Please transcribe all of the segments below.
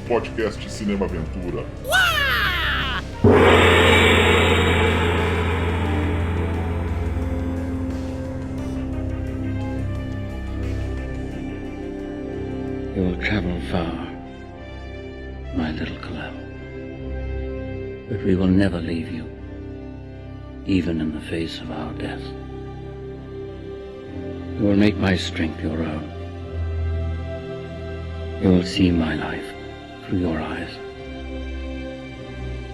Podcast Cinema Aventura. You will travel far, my little Clem, but we will never leave you, even in the face of our death. You will make my strength your own. You will see my life through your eyes,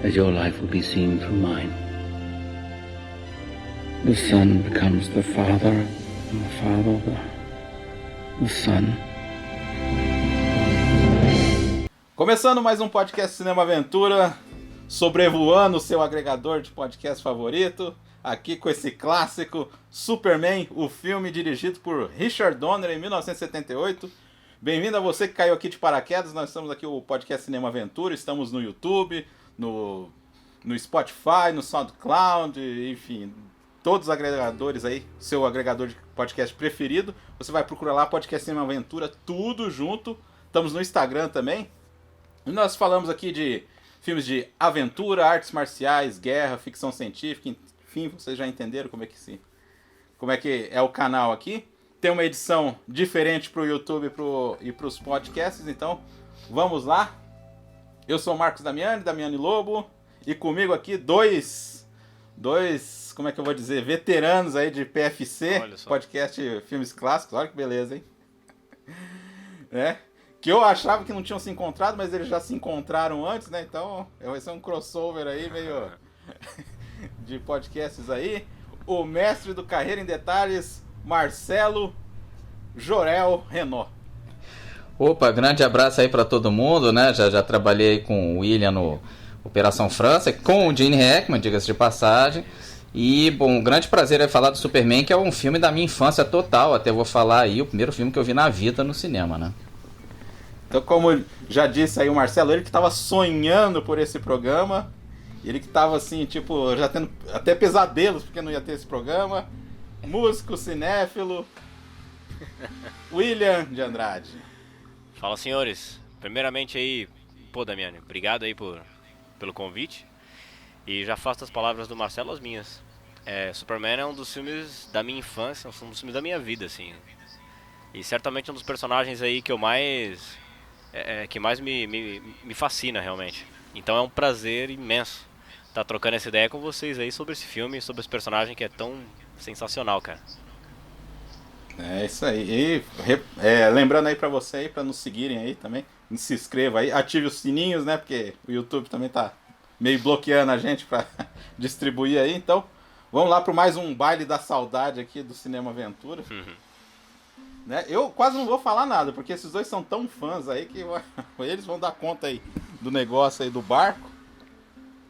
as your life will be seen through mine. The Son becomes the Father, and the Father the Son. Começando mais um podcast Cinema Aventura, sobrevoando o seu agregador de podcast favorito, aqui com esse clássico Superman, o filme dirigido por Richard Donner em 1978. Bem-vindo a você que caiu aqui de paraquedas. Nós estamos aqui o podcast Cinema Aventura, estamos no YouTube, no Spotify, no SoundCloud, enfim, todos os agregadores aí, seu agregador de podcast preferido. Você vai procurar lá podcast Cinema Aventura, tudo junto. Estamos no Instagram também. E nós falamos aqui de filmes de aventura, artes marciais, guerra, ficção científica, enfim, vocês já entenderam como é que é o canal aqui. Tem uma edição diferente para o YouTube e para os podcasts, então vamos lá. Eu sou o Marcos Damiani Lobo, e comigo aqui dois, como é que eu vou dizer, veteranos aí de PFC, podcast Filmes Clássicos. Olha que beleza, hein? Que eu achava que não tinham se encontrado, mas eles já se encontraram antes, né? Então vai ser um crossover aí, meio de podcasts aí. O mestre do Carreira em Detalhes, Marcelo Jorel Renault. Opa, grande abraço aí pra todo mundo, né? Já trabalhei com o William no Operação França, com o Gene Hackman, diga-se de passagem. E, bom, um grande prazer é falar do Superman, que é um filme da minha infância total. Até vou falar aí, o primeiro filme que eu vi na vida no cinema, né? Então, como já disse aí o Marcelo, ele que estava sonhando por esse programa, ele que estava assim, tipo, já tendo até pesadelos porque não ia ter esse programa. Músico, cinéfilo, William de Andrade. Fala, senhores. Primeiramente aí, Damiani, obrigado aí pelo convite. E já faço as palavras do Marcelo as minhas. Superman é um dos filmes da minha infância, um dos filmes da minha vida, assim. E certamente um dos personagens aí que eu mais... que mais me fascina realmente. Então é um prazer imenso estar trocando essa ideia com vocês aí sobre esse filme, sobre esse personagem que é tão sensacional, cara. É isso aí. E lembrando aí pra você aí, pra nos seguirem aí também, se inscreva aí, ative os sininhos, né? Porque o YouTube também tá meio bloqueando a gente pra distribuir aí. Então vamos lá pro mais um baile da saudade aqui do Cinema Aventura. Né? Eu quase não vou falar nada, porque esses dois são tão fãs aí que eles vão dar conta aí do negócio aí do barco.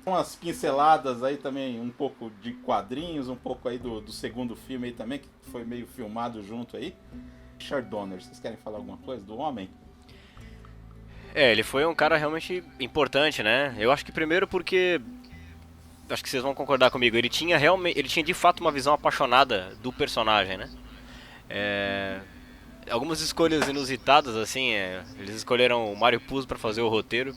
Umas pinceladas aí também, um pouco de quadrinhos, um pouco aí do segundo filme aí também, que foi meio filmado junto aí. Richard Donner, vocês querem falar alguma coisa do homem? Ele foi um cara realmente importante, né? Eu acho que primeiro porque, acho que vocês vão concordar comigo, ele tinha de fato uma visão apaixonada do personagem, né? Algumas escolhas inusitadas, assim, eles escolheram o Mario Puzo para fazer o roteiro,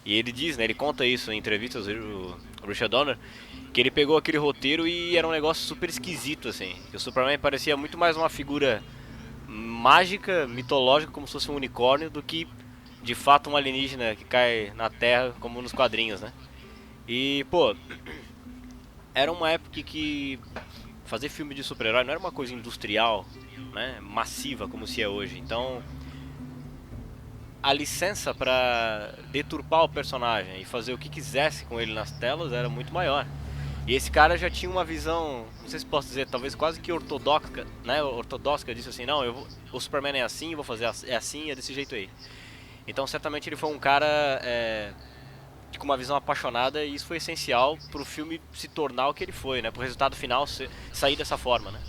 e ele diz, né, ele conta isso em entrevistas, o Richard Donner, que ele pegou aquele roteiro e era um negócio super esquisito, assim, que o Superman parecia muito mais uma figura mágica, mitológica, como se fosse um unicórnio, do que, de fato, um alienígena que cai na Terra, como nos quadrinhos, né, e, era uma época que fazer filme de super-herói não era uma coisa industrial, né, massiva como se é hoje. Então a licença para deturpar o personagem e fazer o que quisesse com ele nas telas era muito maior. E esse cara já tinha uma visão, não sei se posso dizer, talvez quase que ortodoxa, né? Ortodoxa, disse assim, não, o Superman é assim, vou fazer assim, é desse jeito aí. Então certamente ele foi um cara com uma visão apaixonada, e isso foi essencial para o filme se tornar o que ele foi, né? Para o resultado final sair dessa forma, né?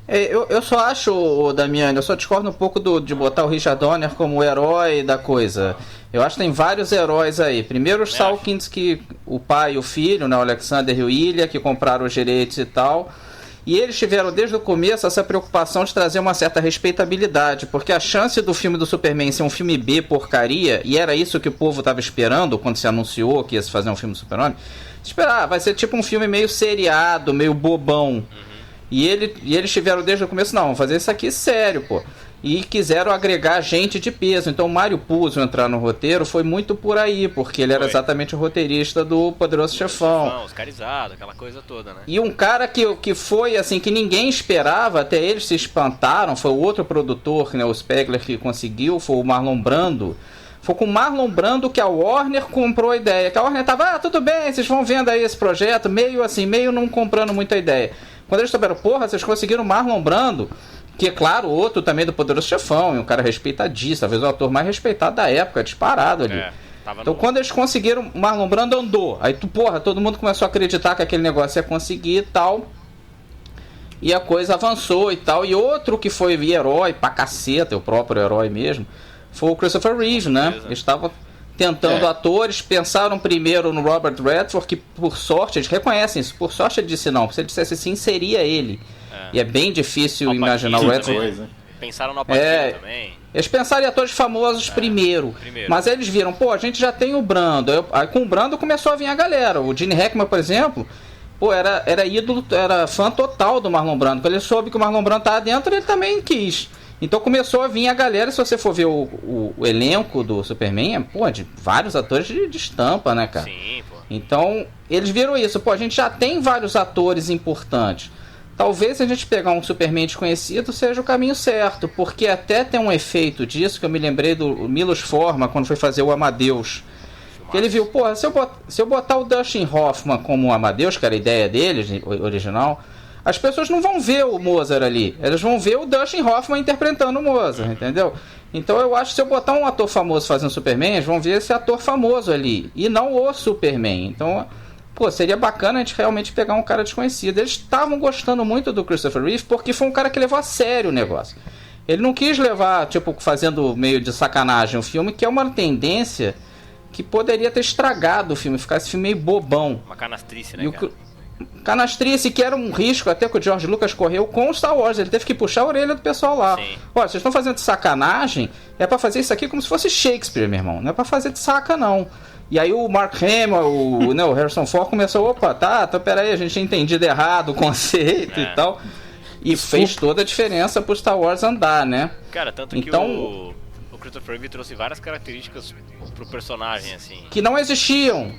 Eu só acho, Damiani, eu só discordo um pouco de botar o Richard Donner como o herói da coisa. Eu acho que tem vários heróis aí. Primeiro os Salkinds, que o pai e o filho, né, o Alexander e o Ilya, que compraram os direitos e tal. E eles tiveram desde o começo essa preocupação de trazer uma certa respeitabilidade, porque a chance do filme do Superman ser um filme B porcaria, e era isso que o povo estava esperando quando se anunciou que ia se fazer um filme do Super-Homem, esperar, vai ser tipo um filme meio seriado, meio bobão. E eles tiveram desde o começo, não, vamos fazer isso aqui sério, pô. E quiseram agregar gente de peso. Então o Mário Puzo entrar no roteiro foi muito por aí, porque ele era exatamente o roteirista do Poderoso Chefão. Oscarizado, aquela coisa toda, né? E um cara que foi assim, que ninguém esperava, até eles se espantaram, foi o outro produtor, né, o Spegler, que conseguiu, foi o Marlon Brando. Foi com o Marlon Brando que a Warner comprou a ideia. Que a Warner tava, tudo bem, vocês vão vendo aí esse projeto, meio assim, meio não comprando muita ideia. Quando eles souberam, porra, vocês conseguiram o Marlon Brando, que é claro, outro também do Poderoso Chefão, e um cara respeitadíssimo, talvez o ator mais respeitado da época, disparado ali. Então quando eles conseguiram, o Marlon Brando andou. Aí todo mundo começou a acreditar que aquele negócio ia conseguir e tal. E a coisa avançou e tal. E outro que foi herói pra caceta, o próprio herói mesmo, foi o Christopher Reeve, né? Eles estavam tentando atores, pensaram primeiro no Robert Redford, que por sorte, eles reconhecem isso, por sorte ele disse não, se ele dissesse sim, seria ele. E é bem difícil imaginar o Redford. Pensaram no Alpatino também. Eles pensaram em atores famosos primeiro. Mas aí eles viram, pô, a gente já tem o Brando. Aí com o Brando começou a vir a galera. O Gene Hackman, por exemplo, pô, era ídolo, era fã total do Marlon Brando. Quando ele soube que o Marlon Brando estava dentro, ele também quis. Então começou a vir a galera, se você for ver o elenco do Superman, pô, de vários atores de estampa, né, cara? Sim, pô. Então, eles viram isso, pô, a gente já tem vários atores importantes. Talvez se a gente pegar um Superman desconhecido seja o caminho certo, porque até tem um efeito disso, que eu me lembrei do Milos Forman, quando foi fazer o Amadeus. Que ele viu, porra, se eu botar o Dustin Hoffman como o Amadeus, que era a ideia dele, original, as pessoas não vão ver o Mozart ali, elas vão ver o Dustin Hoffman interpretando o Mozart, entendeu? Então eu acho que se eu botar um ator famoso fazendo Superman, eles vão ver esse ator famoso ali, e não o Superman. Então, pô, seria bacana a gente realmente pegar um cara desconhecido. Eles estavam gostando muito do Christopher Reeve porque foi um cara que levou a sério o negócio. Ele não quis levar, tipo, fazendo meio de sacanagem o filme, que é uma tendência que poderia ter estragado o filme, ficar esse filme meio bobão. Uma canastrice, né, cara? Canastrice, que era um risco até que o George Lucas correu com o Star Wars. Ele teve que puxar a orelha do pessoal lá. Olha, vocês estão fazendo de sacanagem, é pra fazer isso aqui como se fosse Shakespeare, meu irmão. Não é pra fazer de saca, não. E aí o Mark Hamill, o Harrison Ford começou, opa, então peraí, a gente tinha entendido errado o conceito e tal. E fez toda a diferença pro Star Wars andar, né? Cara, tanto então, que o Christopher Reeve trouxe várias características pro personagem, assim. Que não existiam.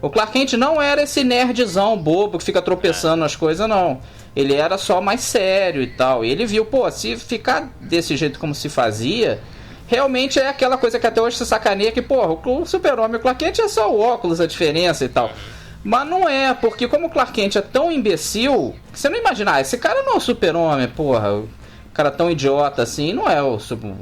O Clark Kent não era esse nerdzão bobo que fica tropeçando nas coisas, não. Ele era só mais sério e tal. E ele viu, pô, se ficar desse jeito como se fazia, realmente é aquela coisa que até hoje se sacaneia, que, porra, o Super-Homem e o Clark Kent é só o óculos, a diferença e tal. Mas não é, porque como o Clark Kent é tão imbecil, que você não imagina, esse cara não é o Super-Homem, porra, o cara tão idiota assim, não é o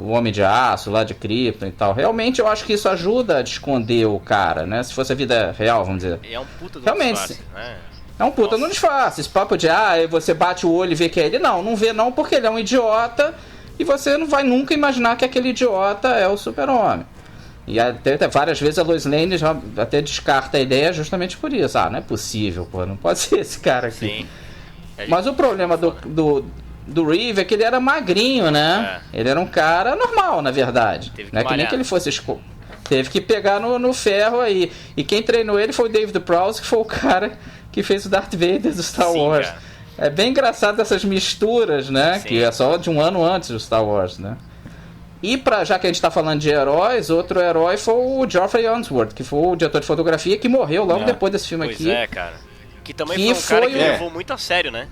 Homem de Aço lá de Krypton e tal. Realmente eu acho que isso ajuda a esconder o cara, né? Se fosse a vida real, vamos dizer. E é um puta do realmente, disfarce, né? É um puta no disfarce. Esse papo de, você bate o olho e vê que é ele. Não vê não, porque ele é um idiota e você não vai nunca imaginar que aquele idiota é o Super-Homem. E até várias vezes a Lois Lane já até descarta a ideia justamente por isso. Não é possível, pô, não pode ser esse cara aqui. Sim. Mas o problema do Reeve é que ele era magrinho, né? Ele era um cara normal, na verdade. Não é que nem que ele fosse teve que pegar no ferro aí. E quem treinou ele foi o David Prowse, que foi o cara que fez o Darth Vader do Star Wars. Cara. É bem engraçado essas misturas, né? Sim. Que é só de um ano antes do Star Wars, né? E já que a gente tá falando de heróis, outro herói foi o Geoffrey Unsworth, que foi o diretor de fotografia que morreu logo depois desse filme aqui. Pois é, cara. Que também foi um cara que levou muito a sério, né?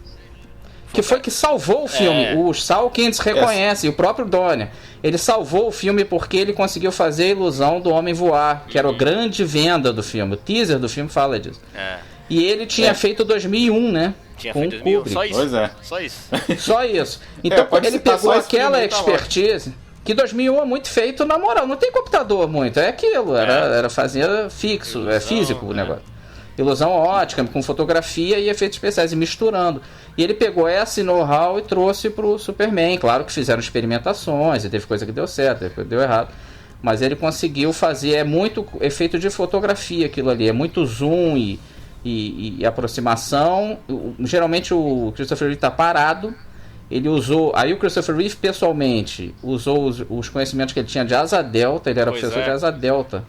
Que salvou o filme. Os Salkins reconhecem, o próprio Donner. Ele salvou o filme porque ele conseguiu fazer a ilusão do homem voar, que era a grande venda do filme. O teaser do filme fala disso. E ele tinha feito 2001, né? Tinha com feito 2001, Kubrick. só isso. Pois é. Só isso. Só isso. Então ele pegou aquela expertise, que 2001 é muito feito na moral. Não tem computador muito, é aquilo. Era fazia fixo, ilusão, físico o negócio. Ilusão ótica, com fotografia e efeitos especiais, e misturando. E ele pegou esse know-how e trouxe pro Superman. Claro que fizeram experimentações, e teve coisa que deu certo, depois deu errado. Mas ele conseguiu fazer, é muito efeito de fotografia aquilo ali, é muito zoom e e aproximação. Geralmente o Christopher Reeve tá parado. Ele usou. Aí o Christopher Reeve, pessoalmente, usou os conhecimentos que ele tinha de asa delta. Ele era Pois professor é. de asa delta.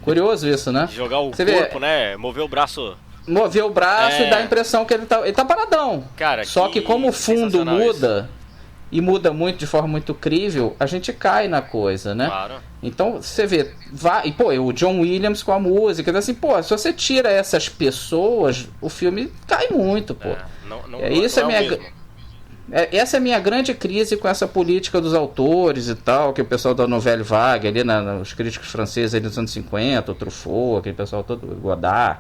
Curioso isso, né? Jogar o Você corpo, vê, né? Mover o braço. mover o braço É. e dá a impressão que ele tá paradão. Cara, Só que como o fundo sensacional muda, e muda muito de forma muito crível, a gente cai na coisa, né? Claro. Então você vê, vai, e pô, o John Williams com a música, então, assim, pô, se você tira essas pessoas, o filme cai muito, pô. Isso é o minha mesmo. Essa é a minha grande crise com essa política dos autores e tal, que o pessoal da Nouvelle Vague, ali os críticos franceses ali dos anos 50, o Truffaut, aquele pessoal todo, Godard,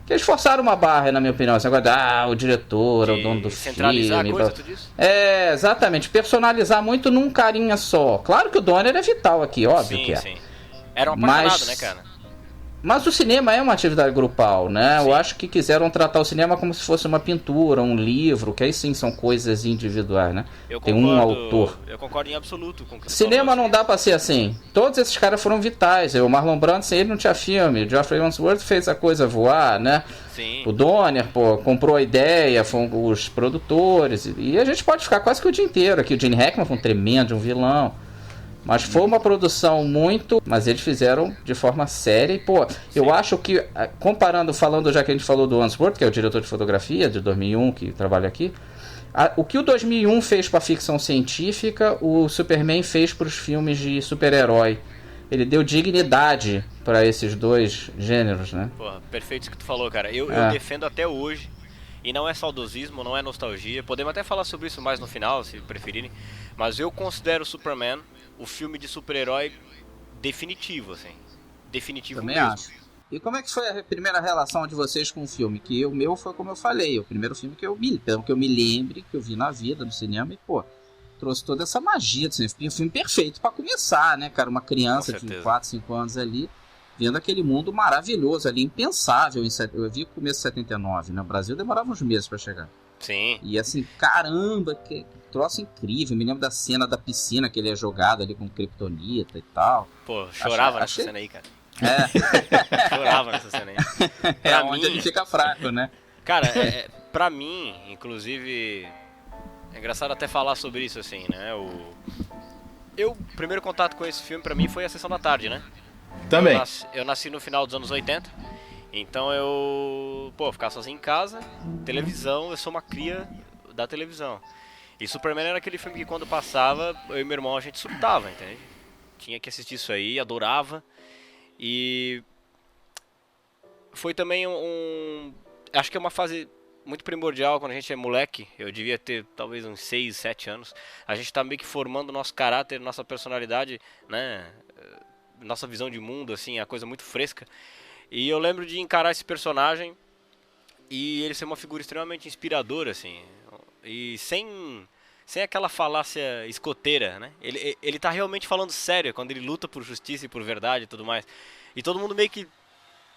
que eles forçaram uma barra, na minha opinião, esse negócio de, o diretor, o dono do centralizar filme. a coisa, tu disse? Exatamente, personalizar muito num carinha só. Claro que o Donner é vital aqui, óbvio Sim, que é. sim. Era um apaixonado, Mas- né, cara? Mas o cinema é uma atividade grupal, né? Sim. Eu acho que quiseram tratar o cinema como se fosse uma pintura, um livro, que aí sim são coisas individuais, né? Tem um autor. Eu concordo em absoluto com o que você Cinema falou, não dá pra ser assim. Todos esses caras foram vitais. O Marlon Brando, sem ele não tinha filme. O Geoffrey Unsworth fez a coisa voar, né? Sim. O Donner, pô, comprou a ideia, foram os produtores. E a gente pode ficar quase que o dia inteiro aqui. O Gene Hackman foi um tremendo vilão. Mas foi uma produção muito... Mas eles fizeram de forma séria. E, pô, eu acho que, comparando, falando já que a gente falou do Unsworth, que é o diretor de fotografia de 2001, que trabalha aqui, o que o 2001 fez para a ficção científica, o Superman fez para os filmes de super-herói. Ele deu dignidade para esses dois gêneros, né? Porra, perfeito isso que tu falou, cara. Eu defendo até hoje, e não é saudosismo, não é nostalgia. Podemos até falar sobre isso mais no final, se preferirem. Mas eu considero o Superman o filme de super-herói definitivo, assim. Definitivo Também mesmo. acho. E como é que foi a primeira relação de vocês com o filme? Que o meu foi como eu falei, o primeiro filme que eu me lembre, que eu vi na vida, no cinema, e pô, trouxe toda essa magia do cinema. Um filme perfeito pra começar, né, cara? Uma criança Com de certeza. 4, 5 anos ali, vendo aquele mundo maravilhoso ali, impensável. Eu vi o começo de 79, né? No Brasil demorava uns meses pra chegar. Sim. E assim, caramba, que troço incrível. Me lembro da cena da piscina que ele é jogado ali com kryptonita e tal. Pô, chorava nessa achei- cena aí, cara. É, Chorava nessa cena aí. é Pra onde mim- ele fica fraco, né? Cara, pra mim, inclusive, é engraçado até falar sobre isso, assim, né? O primeiro contato com esse filme, pra mim, foi a Sessão da Tarde, né? Também. Eu nasci no final dos anos 80, então eu, ficava sozinho em casa, televisão, eu sou uma cria da televisão. E Superman era aquele filme que quando passava, eu e meu irmão, a gente surtava, entende? Tinha que assistir isso aí, adorava. E foi também acho que é uma fase muito primordial quando a gente é moleque. Eu devia ter talvez uns 6, 7 anos. A gente tá meio que formando nosso caráter, nossa personalidade, né? Nossa visão de mundo, assim, a coisa muito fresca. E eu lembro de encarar esse personagem e ele ser uma figura extremamente inspiradora, assim. E sem aquela falácia escoteira, né? Ele tá realmente falando sério quando ele luta por justiça e por verdade e tudo mais. E todo mundo meio que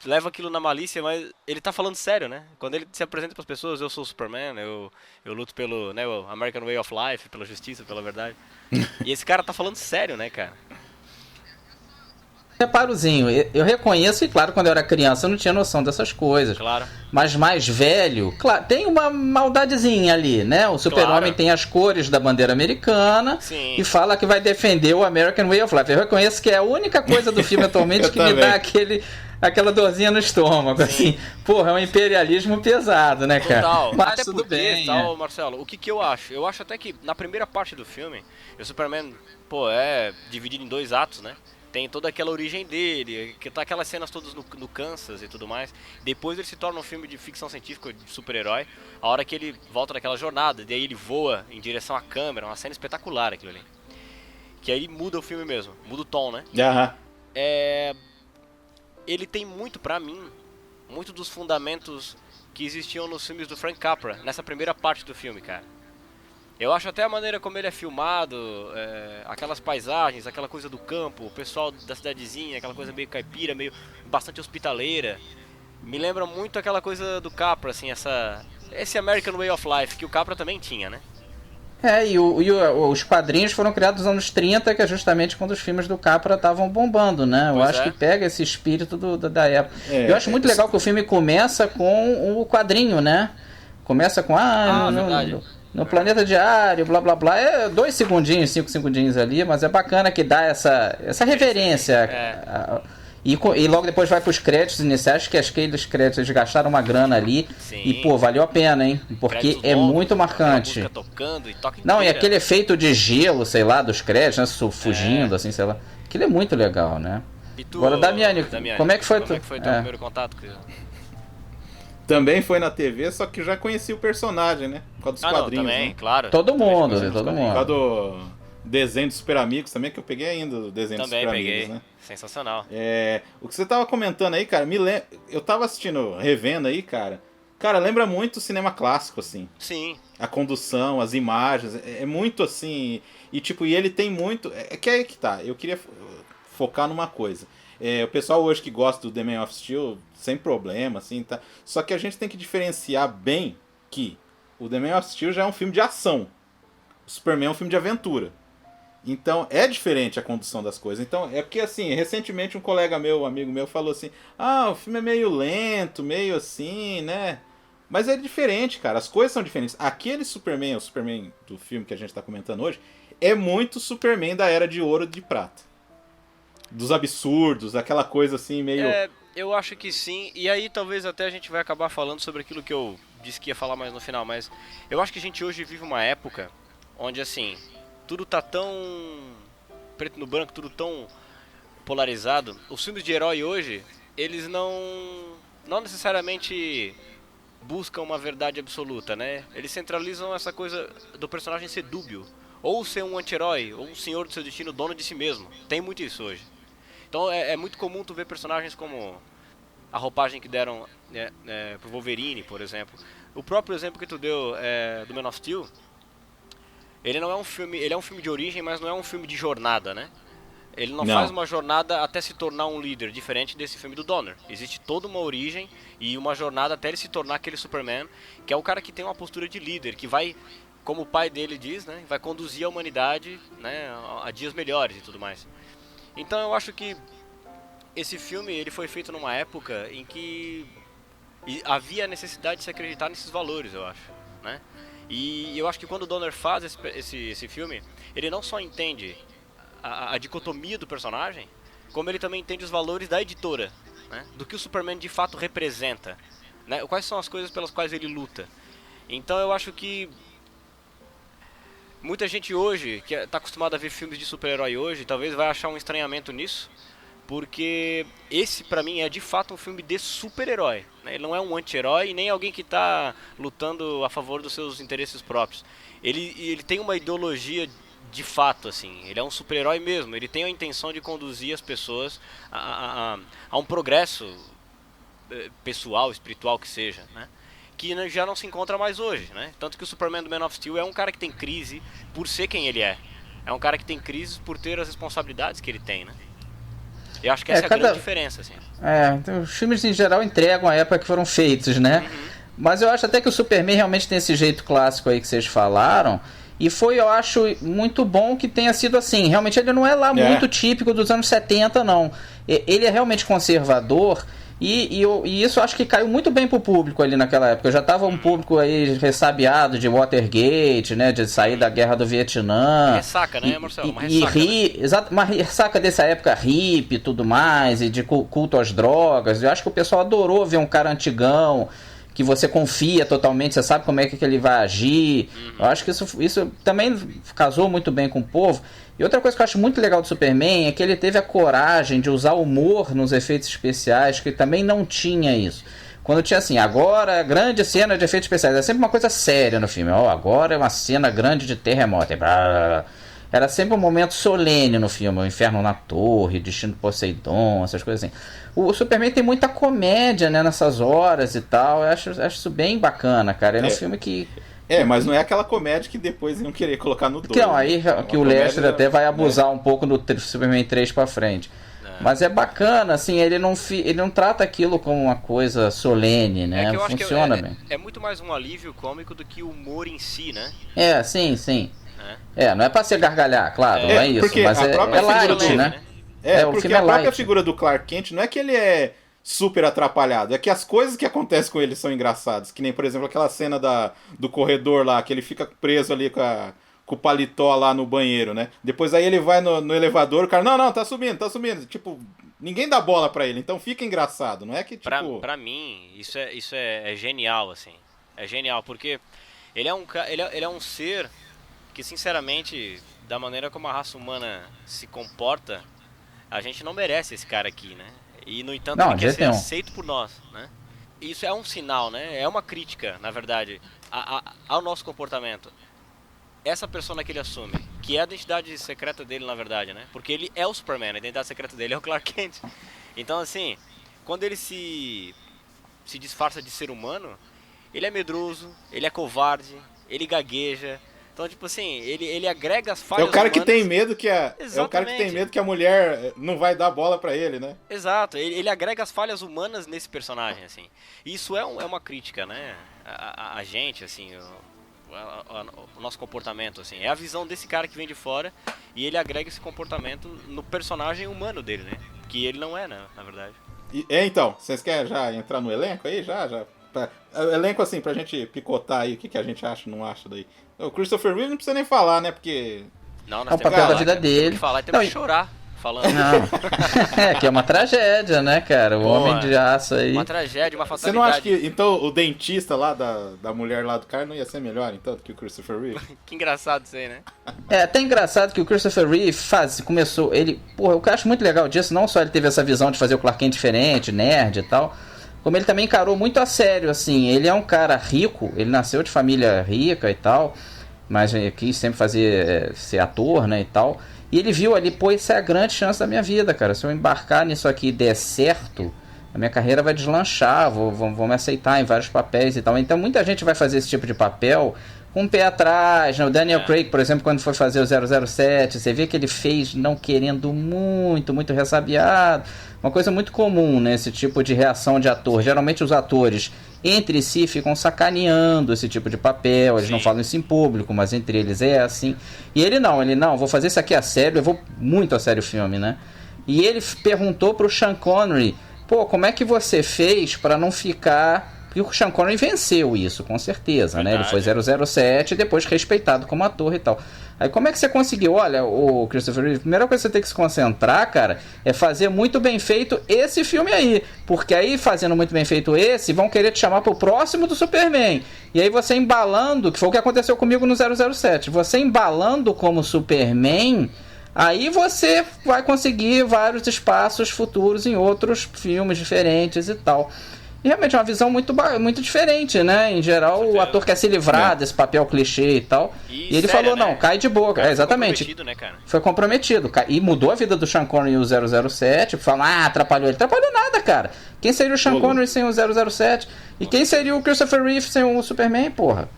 leva aquilo na malícia, mas ele tá falando sério, né? Quando ele se apresenta pras pessoas, eu sou o Superman, eu luto pelo, né, o American Way of Life, pela justiça, pela verdade. E esse cara tá falando sério, né, cara? Reparozinho, eu reconheço que, claro, quando eu era criança eu não tinha noção dessas coisas. Claro. Mas mais velho, claro, tem uma maldadezinha ali, né? O Super-Homem Claro. tem as cores da bandeira americana Sim. e fala que vai defender o American Way of Life. Eu reconheço que é a única coisa do filme atualmente Eu que me também. dá aquela dorzinha no estômago, assim. Porra, é um imperialismo pesado, né, cara? Total. Mas Até tudo porque, bem. tal, Marcelo, o que eu acho? Eu acho até que na primeira parte do filme, o Superman, é dividido em 2 atos, né? Tem toda aquela origem dele, que tá aquelas cenas todas no Kansas e tudo mais. Depois ele se torna um filme de ficção científica, de super-herói. A hora que ele volta daquela jornada, daí ele voa em direção à câmera, uma cena espetacular aquilo ali. Que aí muda o filme mesmo, muda o tom, né? Aham. Ele tem muito, pra mim, muito dos fundamentos que existiam nos filmes do Frank Capra, nessa primeira parte do filme, cara. Eu acho até a maneira como ele é filmado, aquelas paisagens, aquela coisa do campo, o pessoal da cidadezinha, aquela coisa meio caipira, meio bastante hospitaleira. Me lembra muito aquela coisa do Capra, assim, esse American Way of Life, que o Capra também tinha, né? Os quadrinhos foram criados nos anos 30, que é justamente quando os filmes do Capra estavam bombando, né? Eu acho que pega esse espírito da época. Eu acho muito legal que o filme começa com o quadrinho, né? Começa com, no planeta diário, blá blá blá. É 2 segundinhos, 5 segundinhos ali, mas é bacana que dá essa reverência. E logo depois vai pros créditos iniciais, que aqueles créditos eles gastaram uma grana ali. Sim. E, pô, valeu a pena, hein? Porque é muito marcante. Música tocando e toca Não, e inteira. aquele efeito de gelo, sei lá, dos créditos, né? Fugindo, assim, sei lá. Aquilo é muito legal, né? E tu, Agora, Damiani, como é que foi teu primeiro contato? Também foi na TV, só que já conheci o personagem, né? Por causa dos quadrinhos, também, né? claro. Todo mundo, Por todo mundo. causa do desenho dos Super Amigos também, que eu peguei ainda o desenho dos Também Super peguei. Amigos, né? Sensacional. O que você tava comentando aí, cara, eu tava assistindo, revendo aí, cara. Cara, lembra muito o cinema clássico, assim. Sim. A condução, as imagens, é muito assim. E tipo, ele tem muito. É que aí que tá. Eu queria focar numa coisa. O pessoal hoje que gosta do The Man of Steel, sem problema, assim, tá. Só que a gente tem que diferenciar bem que o The Man of Steel já é um filme de ação. O Superman é um filme de aventura. Então, é diferente a condução das coisas. Então, é porque, assim, recentemente um colega meu, um amigo meu, falou assim, o filme é meio lento, meio assim, né? Mas é diferente, cara. As coisas são diferentes. Aquele Superman, o Superman do filme que a gente tá comentando hoje, é muito Superman da Era de Ouro e de Prata. Dos absurdos, aquela coisa assim, meio... Eu acho que sim. E aí, talvez até a gente vai acabar falando sobre aquilo que eu disse que ia falar mais no final. Mas eu acho que a gente hoje vive uma época onde, assim... tudo tá tão preto no branco, tudo tão polarizado. Os filmes de herói hoje, eles não necessariamente buscam uma verdade absoluta, né? Eles centralizam essa coisa do personagem ser dúbio, ou ser um anti-herói, ou um senhor do seu destino, dono de si mesmo. Tem muito isso hoje. Então é muito comum tu ver personagens como a roupagem que deram pro Wolverine, por exemplo. O próprio exemplo que tu deu do Man of Steel, ele não é um filme, ele é um filme de origem, mas não é um filme de jornada, né? Ele não faz uma jornada até se tornar um líder, diferente desse filme do Donner. Existe toda uma origem e uma jornada até ele se tornar aquele Superman, que é o cara que tem uma postura de líder, que vai, como o pai dele diz, né, vai conduzir a humanidade, né, a dias melhores e tudo mais. Então eu acho que esse filme ele foi feito numa época em que havia a necessidade de se acreditar nesses valores, eu acho, né? E eu acho que quando o Donner faz esse filme, ele não só entende a dicotomia do personagem, como ele também entende os valores da editora, né? Do que o Superman de fato representa, né? Quais são as coisas pelas quais ele luta. Então eu acho que muita gente hoje, que está acostumada a ver filmes de super-herói hoje, talvez vai achar um estranhamento nisso, porque esse pra mim é de fato um filme de super-herói, né? Ele não é um anti-herói nem alguém que está lutando a favor dos seus interesses próprios. Ele tem uma ideologia de fato, assim, ele é um super-herói mesmo, ele tem a intenção de conduzir as pessoas a um progresso pessoal, espiritual que seja, né? Que já não se encontra mais hoje, né? Tanto que o Superman do Man of Steel é um cara que tem crise por ser quem ele é. É um cara que tem crise por ter as responsabilidades que ele tem, né? Eu acho que essa é a grande diferença, assim. Então, os filmes em geral entregam a época que foram feitos, né? Uhum. Mas eu acho até que o Superman realmente tem esse jeito clássico aí que vocês falaram. E eu acho muito bom que tenha sido assim. Realmente ele não é lá muito típico dos anos 70, não. Ele é realmente conservador. E isso eu acho que caiu muito bem pro público ali naquela época. Já tava um público aí ressabiado de Watergate, né? De sair da guerra do Vietnã. Ressaca, né, Marcelo? Uma ressaca. Exato, uma ressaca dessa época hippie e tudo mais, e de culto às drogas. Eu acho que o pessoal adorou ver um cara antigão, que você confia totalmente, você sabe como é que ele vai agir. Eu acho que isso também casou muito bem com o povo. E outra coisa que eu acho muito legal do Superman é que ele teve a coragem de usar humor nos efeitos especiais, que também não tinha isso. Quando tinha assim, agora grande cena de efeitos especiais, é sempre uma coisa séria no filme. Agora é uma cena grande de terremoto. Era sempre um momento solene no filme, o Inferno na Torre, Destino Poseidon, essas coisas assim. O Superman tem muita comédia, né, nessas horas e tal. Eu acho isso bem bacana, cara. É um filme que... mas não é aquela comédia que depois iam querer colocar no 2. Não, aí que o Lester até vai abusar um pouco no Superman 3 pra frente. Mas é bacana, assim, ele não trata aquilo como uma coisa solene, né? É que eu acho Funciona que bem. é muito mais um alívio cômico do que o humor em si, né? Sim. Não é pra se gargalhar, claro, não é isso, porque mas a própria light, figura né? O porque filme a é própria light. figura do Clark Kent não é que ele é super atrapalhado, é que as coisas que acontecem com ele são engraçadas. Que nem, por exemplo, aquela cena do corredor lá, que ele fica preso ali com o paletó lá no banheiro, né? Depois aí ele vai no elevador, o cara, não, tá subindo. Tipo, ninguém dá bola pra ele, então fica engraçado, não é que tipo... Pra mim, isso é genial, assim. É genial, porque ele é um ser que, sinceramente, da maneira como a raça humana se comporta, a gente não merece esse cara aqui, né? E, no entanto, Não, ele quer de ser jeito nenhum. aceito por nós, né? Isso é um sinal, né? É uma crítica, na verdade, ao nosso comportamento. Essa persona que ele assume, que é a identidade secreta dele, na verdade, né? Porque ele é o Superman, a identidade secreta dele é o Clark Kent. Então, assim, quando ele se disfarça de ser humano, ele é medroso, ele é covarde, ele gagueja. Então, tipo assim, ele agrega as É falhas o cara que humanas. tem medo que é o cara que tem Exatamente. medo que a mulher não vai dar bola pra ele, né? Exato, ele agrega as falhas humanas nesse personagem, assim. E isso é uma crítica, né? A gente, assim, o nosso comportamento, assim. É a visão desse cara que vem de fora e ele agrega esse comportamento no personagem humano dele, né? Que ele não é, né, na verdade. Então, vocês querem já entrar no elenco aí? Já. Elenco assim, pra gente picotar aí o que a gente acha, não acha daí. O Christopher Reeve não precisa nem falar, né? Porque... Não, É nós o temos papel que da falar, vida cara. Temos dele. que falar e temos Não, que chorar falando. Não. Que é uma tragédia, né, cara? O Pô, Homem de Aço aí. Uma tragédia, uma Você fatalidade. não acha que, então, o dentista lá da mulher lá do cara não ia ser melhor, então, do que o Christopher Reeve? Que engraçado isso aí, né? É até engraçado que o Christopher Reeve começou, o que eu acho muito legal disso, não só ele teve essa visão de fazer o Clark Kent diferente, nerd e tal, como ele também encarou muito a sério, assim, ele é um cara rico, ele nasceu de família rica e tal, mas quis sempre ser ator, né, e tal, e ele viu ali, pô, isso é a grande chance da minha vida, cara, se eu embarcar nisso aqui e der certo, a minha carreira vai deslanchar, vou me aceitar em vários papéis e tal, então muita gente vai fazer esse tipo de papel com um pé atrás, né? O Daniel Craig, por exemplo, quando foi fazer o 007, você vê que ele fez não querendo muito, muito ressabiado, uma coisa muito comum, né? Esse tipo de reação de ator. Geralmente os atores entre si ficam sacaneando esse tipo de papel, eles não falam isso em público, mas entre eles é assim. E ele não, vou fazer isso aqui a sério, eu vou muito a sério o filme, né? E ele perguntou pro Sean Connery, pô, como é que você fez para não ficar... E o Sean Connery venceu isso, com certeza, né? Ele foi 007 e depois respeitado como ator e tal. Aí como é que você conseguiu? Olha, o Christopher Reeve, a primeira coisa que você tem que se concentrar, cara, é fazer muito bem feito esse filme aí. Porque aí, fazendo muito bem feito esse, vão querer te chamar pro próximo do Superman. E aí você embalando, que foi o que aconteceu comigo no 007, você embalando como Superman... Aí você vai conseguir vários espaços futuros em outros filmes diferentes e tal. E realmente é uma visão muito diferente, né? Em geral, o ator quer se livrar desse papel clichê e tal. E ele falou, não, cai de boa. Exatamente. Foi comprometido, né, cara? Foi comprometido. E mudou a vida do Sean Connery e o 007. Falam, atrapalhou ele. Atrapalhou nada, cara. Quem seria o Sean Connery sem o 007? E quem seria o Christopher Reeve sem o Superman, porra?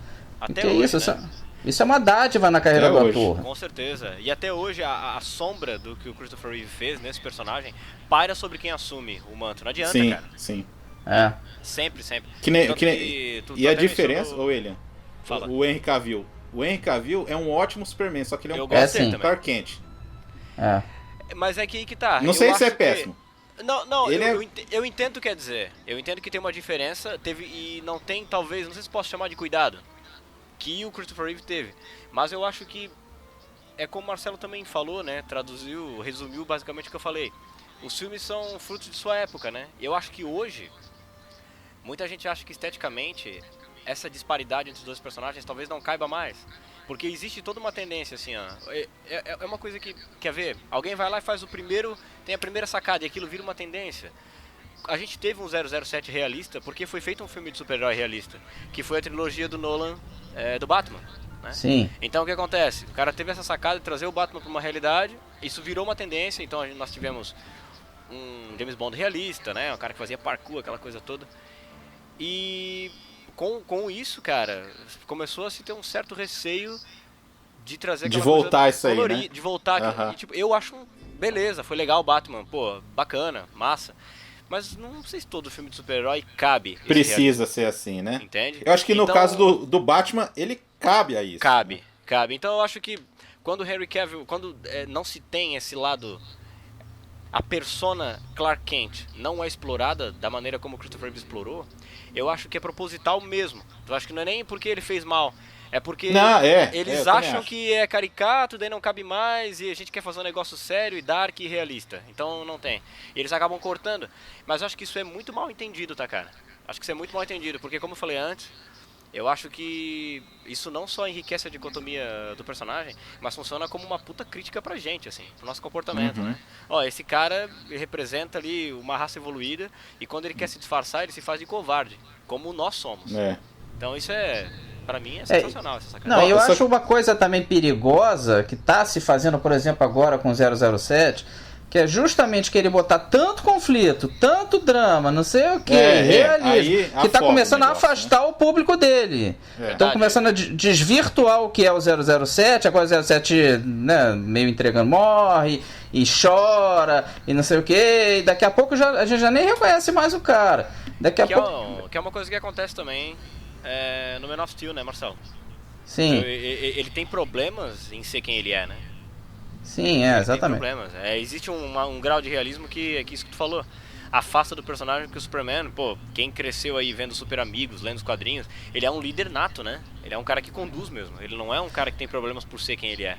Até que hoje, isso? né? Isso é uma dádiva na carreira do ator. Com certeza. E até hoje a sombra do que o Christopher Reeve fez nesse personagem paira sobre quem assume o manto. Não adianta, cara. Sim. É. Sempre. E a diferença, William, Fala. o Henry Cavill. O Henry Cavill é um ótimo Superman, só que ele é um péssimo Clark Kent. É. Mas é que aí que tá. Não sei se é péssimo. Não, Ele eu entendo o que quer dizer. Eu entendo que tem uma diferença, e não tem, talvez, não sei se posso chamar de cuidado, que o Christopher Reeve teve. Mas eu acho que é como o Marcelo também falou, né? Resumiu basicamente o que eu falei. Os filmes são frutos de sua época, né? Eu acho que hoje, muita gente acha que esteticamente essa disparidade entre os dois personagens talvez não caiba mais. Porque existe toda uma tendência, assim, ó. É uma coisa que, quer ver? Alguém vai lá e faz tem a primeira sacada e aquilo vira uma tendência. A gente teve um 007 realista porque foi feito um filme de super-herói realista, que foi a trilogia do Nolan, do Batman, né? Sim. Então o que acontece? O cara teve essa sacada de trazer o Batman para uma realidade, isso virou uma tendência, então nós tivemos um James Bond realista, né? Um cara que fazia parkour, aquela coisa toda. E com isso, cara, começou a se ter um certo receio de trazer aquela voltar coisa isso aí, colorida, né? de voltar. E, tipo, eu acho beleza, foi legal o Batman, pô, bacana, massa. Mas não sei se todo filme de super-herói cabe. Precisa ser assim, né? Entende? Eu acho que no Então, caso do Batman, ele cabe a isso. Cabe, né? cabe. Então eu acho que quando o Henry Cavill, quando não se tem esse lado, a persona Clark Kent não é explorada da maneira como o Christopher Reeve explorou, eu acho que é proposital mesmo. Eu acho que não é nem porque ele fez mal, é porque Não, eles eu acham também acho. que é caricato, daí não cabe mais, e a gente quer fazer um negócio sério e dark e realista. Então não tem. E eles acabam cortando. Mas eu acho que isso é muito mal entendido, tá, cara? Acho que isso é muito mal entendido, porque como eu falei antes, eu acho que isso não só enriquece a dicotomia do personagem, mas funciona como uma puta crítica pra gente, assim, pro nosso comportamento, né? Ó, esse cara representa ali uma raça evoluída, e quando ele quer se disfarçar, ele se faz de covarde, como nós somos. Então isso pra mim é sensacional, essa sacanagem. Não, eu Só- acho uma coisa também perigosa que tá se fazendo, por exemplo, agora com 007, que é justamente querer botar tanto conflito, tanto drama, não sei o que, realismo, aí que tá afoga o começando a negócio, afastar o público dele. Estão Verdade. começando a desvirtuar o que é o 007, agora o 007, né, meio entregando, morre e chora e não sei o que, e daqui a pouco a gente já nem reconhece mais o cara. Daqui a pouco... Que é uma coisa que acontece também no Man of Steel, né, Marcelo? Sim, Ele tem problemas em ser quem ele é, né? sim, Tem exatamente. problemas. Existe um grau de realismo que é isso que tu falou. Afasta do personagem que o Superman, pô, quem cresceu aí vendo Super Amigos, lendo os quadrinhos, ele é um líder nato, né? Ele é um cara que conduz mesmo. Ele não é um cara que tem problemas por ser quem ele é.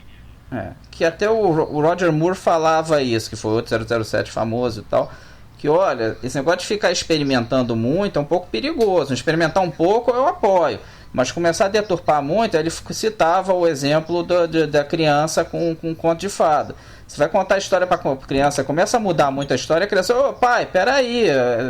Que até o Roger Moore falava isso, que foi outro 007 famoso e tal, que olha, esse negócio de ficar experimentando muito é um pouco perigoso. Experimentar um pouco eu apoio, mas começar a deturpar muito, ele citava o exemplo da criança com conto de fada. Você vai contar a história para a criança, começa a mudar muito a história, a criança, ô pai, peraí,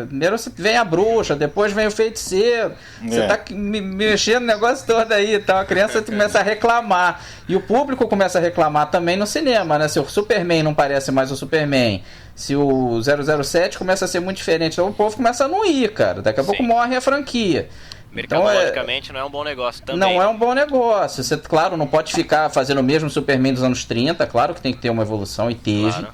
primeiro vem a bruxa, depois vem o feiticeiro, você tá mexendo no negócio todo aí e tal, a criança começa a reclamar, e o público começa a reclamar também no cinema, né, se o Superman não parece mais o Superman, se o 007 começa a ser muito diferente, então o povo começa a não ir, cara, daqui a pouco morre a franquia. Mercadologicamente não é um bom negócio também. Não é um bom negócio. Você, claro, não pode ficar fazendo o mesmo Superman dos anos 30. Claro que tem que ter uma evolução e teve. Claro.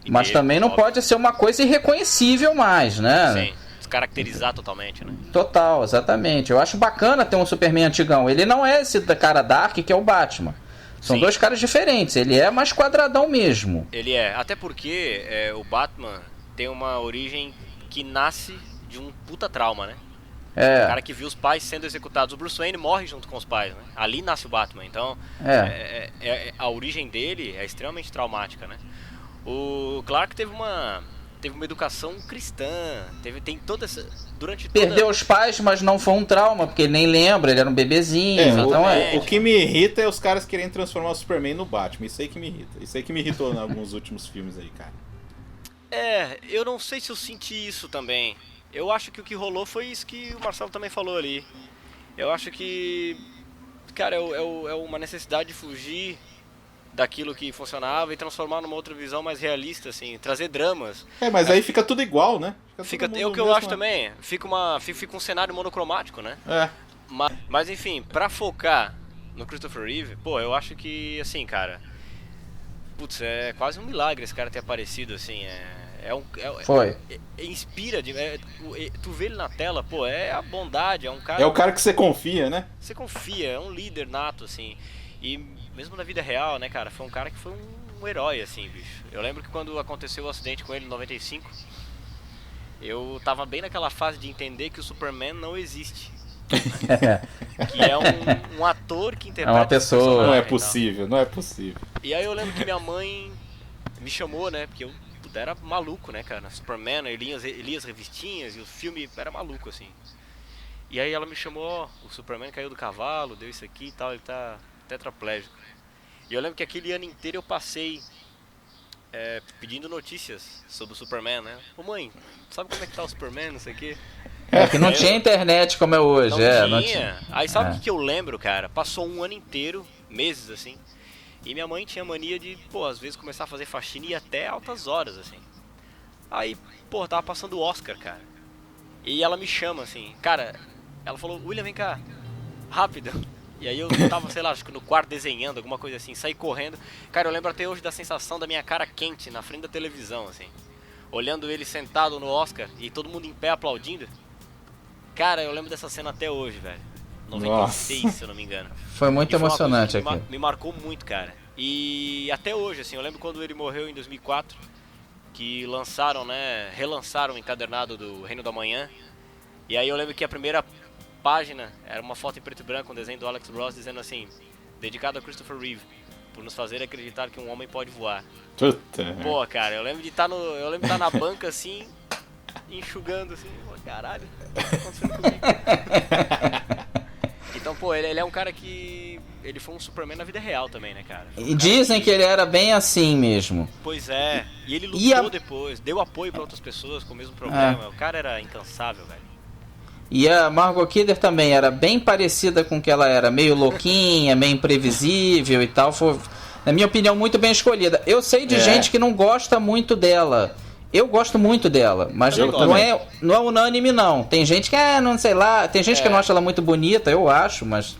Mas também não pode ser uma coisa irreconhecível mais, né? Sim, descaracterizar totalmente, né? Total, exatamente. Eu acho bacana ter um Superman antigão. Ele não é esse cara dark que é o Batman. São dois caras diferentes. Ele é mais quadradão mesmo. Ele é. Até porque o Batman tem uma origem que nasce de um puta trauma, né? O cara que viu os pais sendo executados. O Bruce Wayne morre junto com os pais, né? Ali nasce o Batman. Então, a origem dele é extremamente traumática, né? O Clark teve uma educação cristã. Tem toda essa... Perdeu os pais, mas não foi um trauma, porque ele nem lembra, ele era um bebezinho. Então o que me irrita é os caras querendo transformar o Superman no Batman. Isso aí que me irrita. Isso aí que me irritou em alguns últimos filmes aí, cara. Eu não sei se eu senti isso também. Eu acho que o que rolou foi isso que o Marcelo também falou ali. Eu acho que, cara, é uma necessidade de fugir daquilo que funcionava e transformar numa outra visão mais realista, assim, trazer dramas. Mas aí fica tudo igual, né? É o que eu acho também. Fica um cenário monocromático, né? Mas enfim, pra focar no Christopher Reeve, pô, eu acho que, assim, cara, putz, é quase um milagre esse cara ter aparecido, assim, Foi. Inspira, tu vê ele na tela, pô, é a bondade, é um cara... É o cara que você confia, né? Você confia, é um líder nato, assim, e mesmo na vida real, né, cara, foi um cara que foi um herói, assim, bicho. Eu lembro que quando aconteceu o acidente com ele em 95, eu tava bem naquela fase de entender que o Superman não existe. Que é um ator que interpreta uma pessoa. Não é possível, não é possível. E aí eu lembro que minha mãe me chamou, né, porque eu era maluco, né, cara, Superman, eu lia as revistinhas e o filme era maluco, assim. E aí ela me chamou, o Superman caiu do cavalo, deu isso aqui e tal, ele tá tetraplégico. E eu lembro que aquele ano inteiro eu passei pedindo notícias sobre o Superman, né. Ô mãe, sabe como é que tá o Superman, não sei o quê. Que não tinha internet como é hoje. Não tinha. Aí sabe o que eu lembro, cara? Passou um ano inteiro, meses, assim. E minha mãe tinha mania de, pô, às vezes começar a fazer faxina e ir até altas horas, assim. Aí, pô, tava passando o Oscar, cara. E ela me chama, assim, cara, ela falou, William, vem cá, rápido. E aí eu tava, sei lá, acho que no quarto desenhando, alguma coisa assim, saí correndo. Cara, eu lembro até hoje da sensação da minha cara quente na frente da televisão, assim. Olhando ele sentado no Oscar e todo mundo em pé aplaudindo. Cara, eu lembro dessa cena até hoje, velho. 96, se eu não me engano. Foi muito emocionante aqui. Me marcou muito, cara. E até hoje, assim, eu lembro quando ele morreu em 2004, que lançaram, né, relançaram o encadernado do Reino da Manhã. E aí eu lembro que a primeira página era uma foto em preto e branco, um desenho do Alex Ross dizendo assim: dedicado a Christopher Reeve, por nos fazer acreditar que um homem pode voar. Puta. Pô, cara, eu lembro de estar na banca assim, enxugando assim, pô, caralho, o que tá acontecendo comigo? Então, pô, ele é um cara que ele foi um Superman na vida real também, né, cara? E dizem que ele era bem assim mesmo. Pois é, e ele lutou depois, deu apoio pra outras pessoas com o mesmo problema. O cara era incansável, velho. E a Margot Kidder também era bem parecida com o que ela era, meio louquinha, meio imprevisível e tal. Foi, na minha opinião, muito bem escolhida. Eu sei de gente que não gosta muito dela. Eu gosto muito dela, mas não é unânime, não. Tem gente que, não sei lá, tem gente que não acha ela muito bonita, eu acho, mas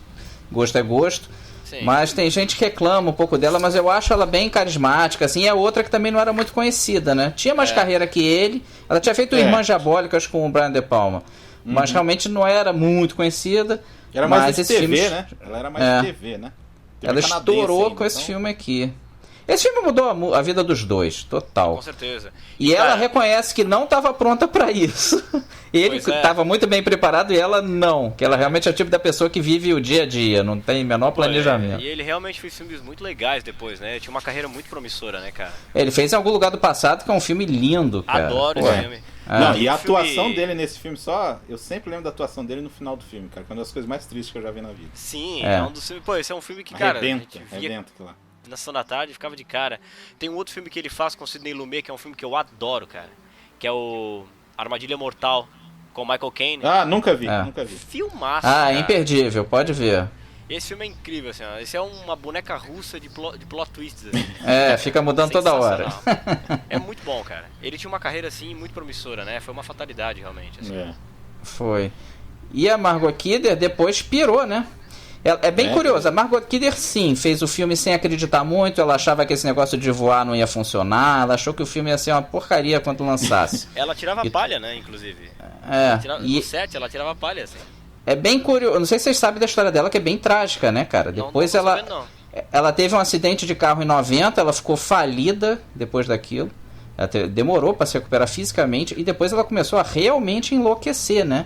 gosto é gosto. Sim. Mas tem gente que reclama um pouco dela, mas eu acho ela bem carismática, assim. É outra que também não era muito conhecida, né? Tinha mais carreira que ele. Ela tinha feito Irmãs Diabólicas com o Brian De Palma. Mas realmente não era muito conhecida. Era mais de TV, né? Ela era mais de TV, né? Ela estourou com esse filme aqui. Esse filme mudou a vida dos dois, total. Com certeza. E ela reconhece que não estava pronta para isso. Ele estava muito bem preparado e ela não. Que ela realmente é o tipo da pessoa que vive o dia a dia, não tem menor planejamento. E ele realmente fez filmes muito legais depois, né? Tinha uma carreira muito promissora, né, cara? Ele fez Em Algum Lugar do Passado, que é um filme lindo, cara. Adoro esse filme. Não, e a atuação dele nesse filme eu sempre lembro da atuação dele no final do filme, cara, que é uma das coisas mais tristes que eu já vi na vida. Sim, é um dos filmes. Pô, esse é um filme que, cara, arrebenta via aquilo lá. na Sessão da Tarde, ficava de cara. Tem um outro filme que ele faz com o Sidney Lumet, que é um filme que eu adoro, cara, que é o Armadilha Mortal, com o Michael Caine. Ah, nunca vi. Filmaço, cara. Imperdível, pode ver. Esse filme é incrível, assim, ó. Esse é uma boneca russa de plot twists, assim. Fica mudando toda hora. É muito bom, cara. Ele tinha uma carreira, assim, muito promissora, né? Foi uma fatalidade, realmente, assim. Foi. E a Margot Kidder depois pirou, né? É bem curioso. A Margot Kidder, sim, fez o filme sem acreditar muito. Ela achava que esse negócio de voar não ia funcionar. Ela achou que o filme ia ser uma porcaria quando lançasse. Ela tirava palha, né, inclusive. No set, ela tirava palha, assim. É bem curioso. Não sei se vocês sabem da história dela, que é bem trágica, né, cara? Depois ela teve um acidente de carro em 90, ela ficou falida depois daquilo. Ela demorou para se recuperar fisicamente e depois ela começou a realmente enlouquecer, né?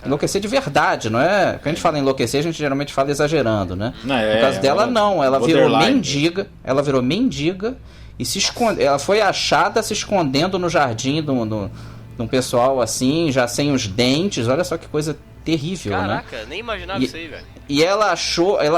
Enlouquecer de verdade, não é? Quando a gente fala enlouquecer, a gente geralmente fala exagerando, né? No caso dela, não. Ela virou mendiga. Ela virou mendiga e se esconde. Ela foi achada se escondendo no jardim de um pessoal assim, já sem os dentes. Olha só que coisa terrível, Caraca, né? Nem imaginava isso aí, velho. E ela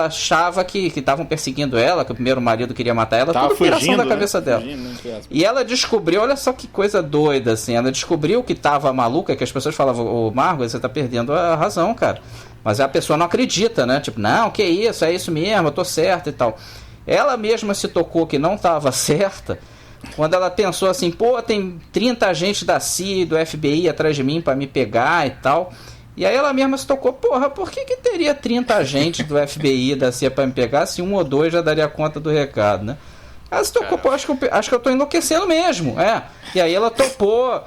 achava que estavam perseguindo ela, que o primeiro marido queria matar ela, tava tudo piração da cabeça dela. Fugindo, e ela descobriu, olha só que coisa doida, assim, ela descobriu que tava maluca, que as pessoas falavam, ô Margot, você tá perdendo a razão, cara. Mas a pessoa não acredita, né? Tipo, não, que isso, é isso mesmo, eu tô certa e tal. Ela mesma se tocou que não tava certa, quando ela pensou assim, pô, tem 30 agentes da CIA e do FBI atrás de mim pra me pegar e tal. E aí ela mesma se tocou, porra, por que teria 30 agentes do FBI da CIA pra me pegar se um ou dois já daria conta do recado, né? Ela se tocou, pô, acho que eu tô enlouquecendo mesmo, E aí ela topou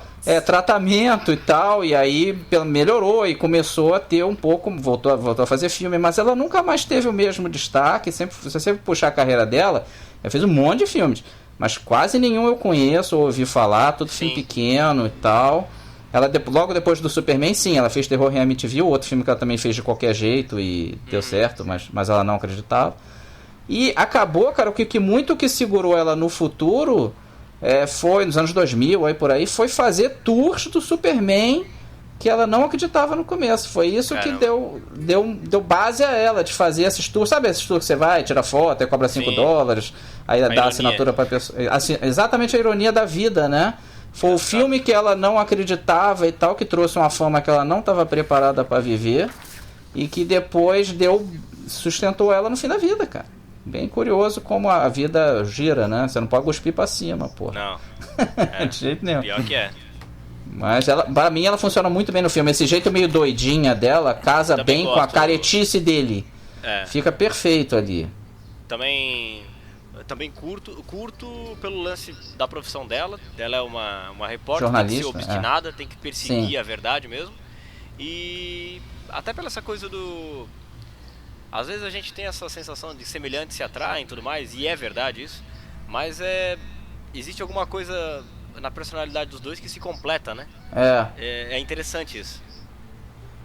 tratamento e tal, e aí melhorou e começou a ter um pouco, voltou a fazer filme, mas ela nunca mais teve o mesmo destaque. Se você sempre puxar a carreira dela, ela fez um monte de filmes, mas quase nenhum eu conheço ou ouvi falar, tudo filme pequeno e tal. Ela, logo depois do Superman, sim, ela fez Terror em Amityville, outro filme que ela também fez de qualquer jeito e deu certo, mas ela não acreditava. E acabou, cara, o que muito que segurou ela no futuro foi, nos anos 2000, aí por aí, foi fazer tours do Superman que ela não acreditava no começo. Foi isso que deu base a ela, de fazer esses tours. Sabe esses tours que você vai, tira foto, aí cobra $5, aí dá assinatura pra pessoa. Assim, exatamente a ironia da vida, né? Foi o filme que ela não acreditava e tal, que trouxe uma fama que ela não estava preparada para viver e que depois sustentou ela no fim da vida, cara. Bem curioso como a vida gira, né? Você não pode cuspir pra cima, pô. Não. De jeito nenhum. Pior que é. Mas pra mim ela funciona muito bem no filme. Esse jeito meio doidinha dela casa bem com a caretice dele. Fica perfeito ali. Também curto pelo lance da profissão dela. Ela é uma repórter, Jornalista, tem que ser obstinada, tem que perseguir Sim. a verdade mesmo. E até pela essa coisa do... Às vezes a gente tem essa sensação de semelhantes se atraem e tudo mais, e é verdade isso. Mas existe alguma coisa na personalidade dos dois que se completa, né? É interessante isso.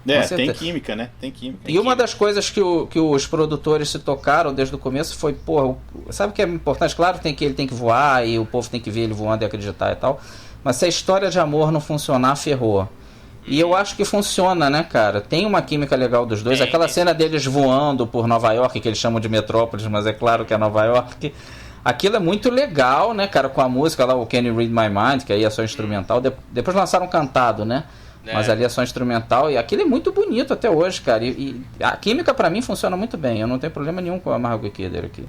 Tem química, né? Tem química. E uma das coisas que os produtores se tocaram desde o começo foi, sabe o que é importante? Claro, ele tem que voar e o povo tem que ver ele voando e acreditar e tal, mas se a história de amor não funcionar, ferrou. E eu acho que funciona, né, cara? Tem uma química legal dos dois. Aquela cena deles voando por Nova York, que eles chamam de Metrópolis, mas é claro que é Nova York. Aquilo é muito legal, né, cara? Com a música lá, o Can You Read My Mind, que aí é só instrumental. Depois lançaram cantado, né? Mas ali é só instrumental. E aquilo é muito bonito até hoje, cara. E a química pra mim funciona muito bem. Eu não tenho problema nenhum com a Margot Kidder aqui.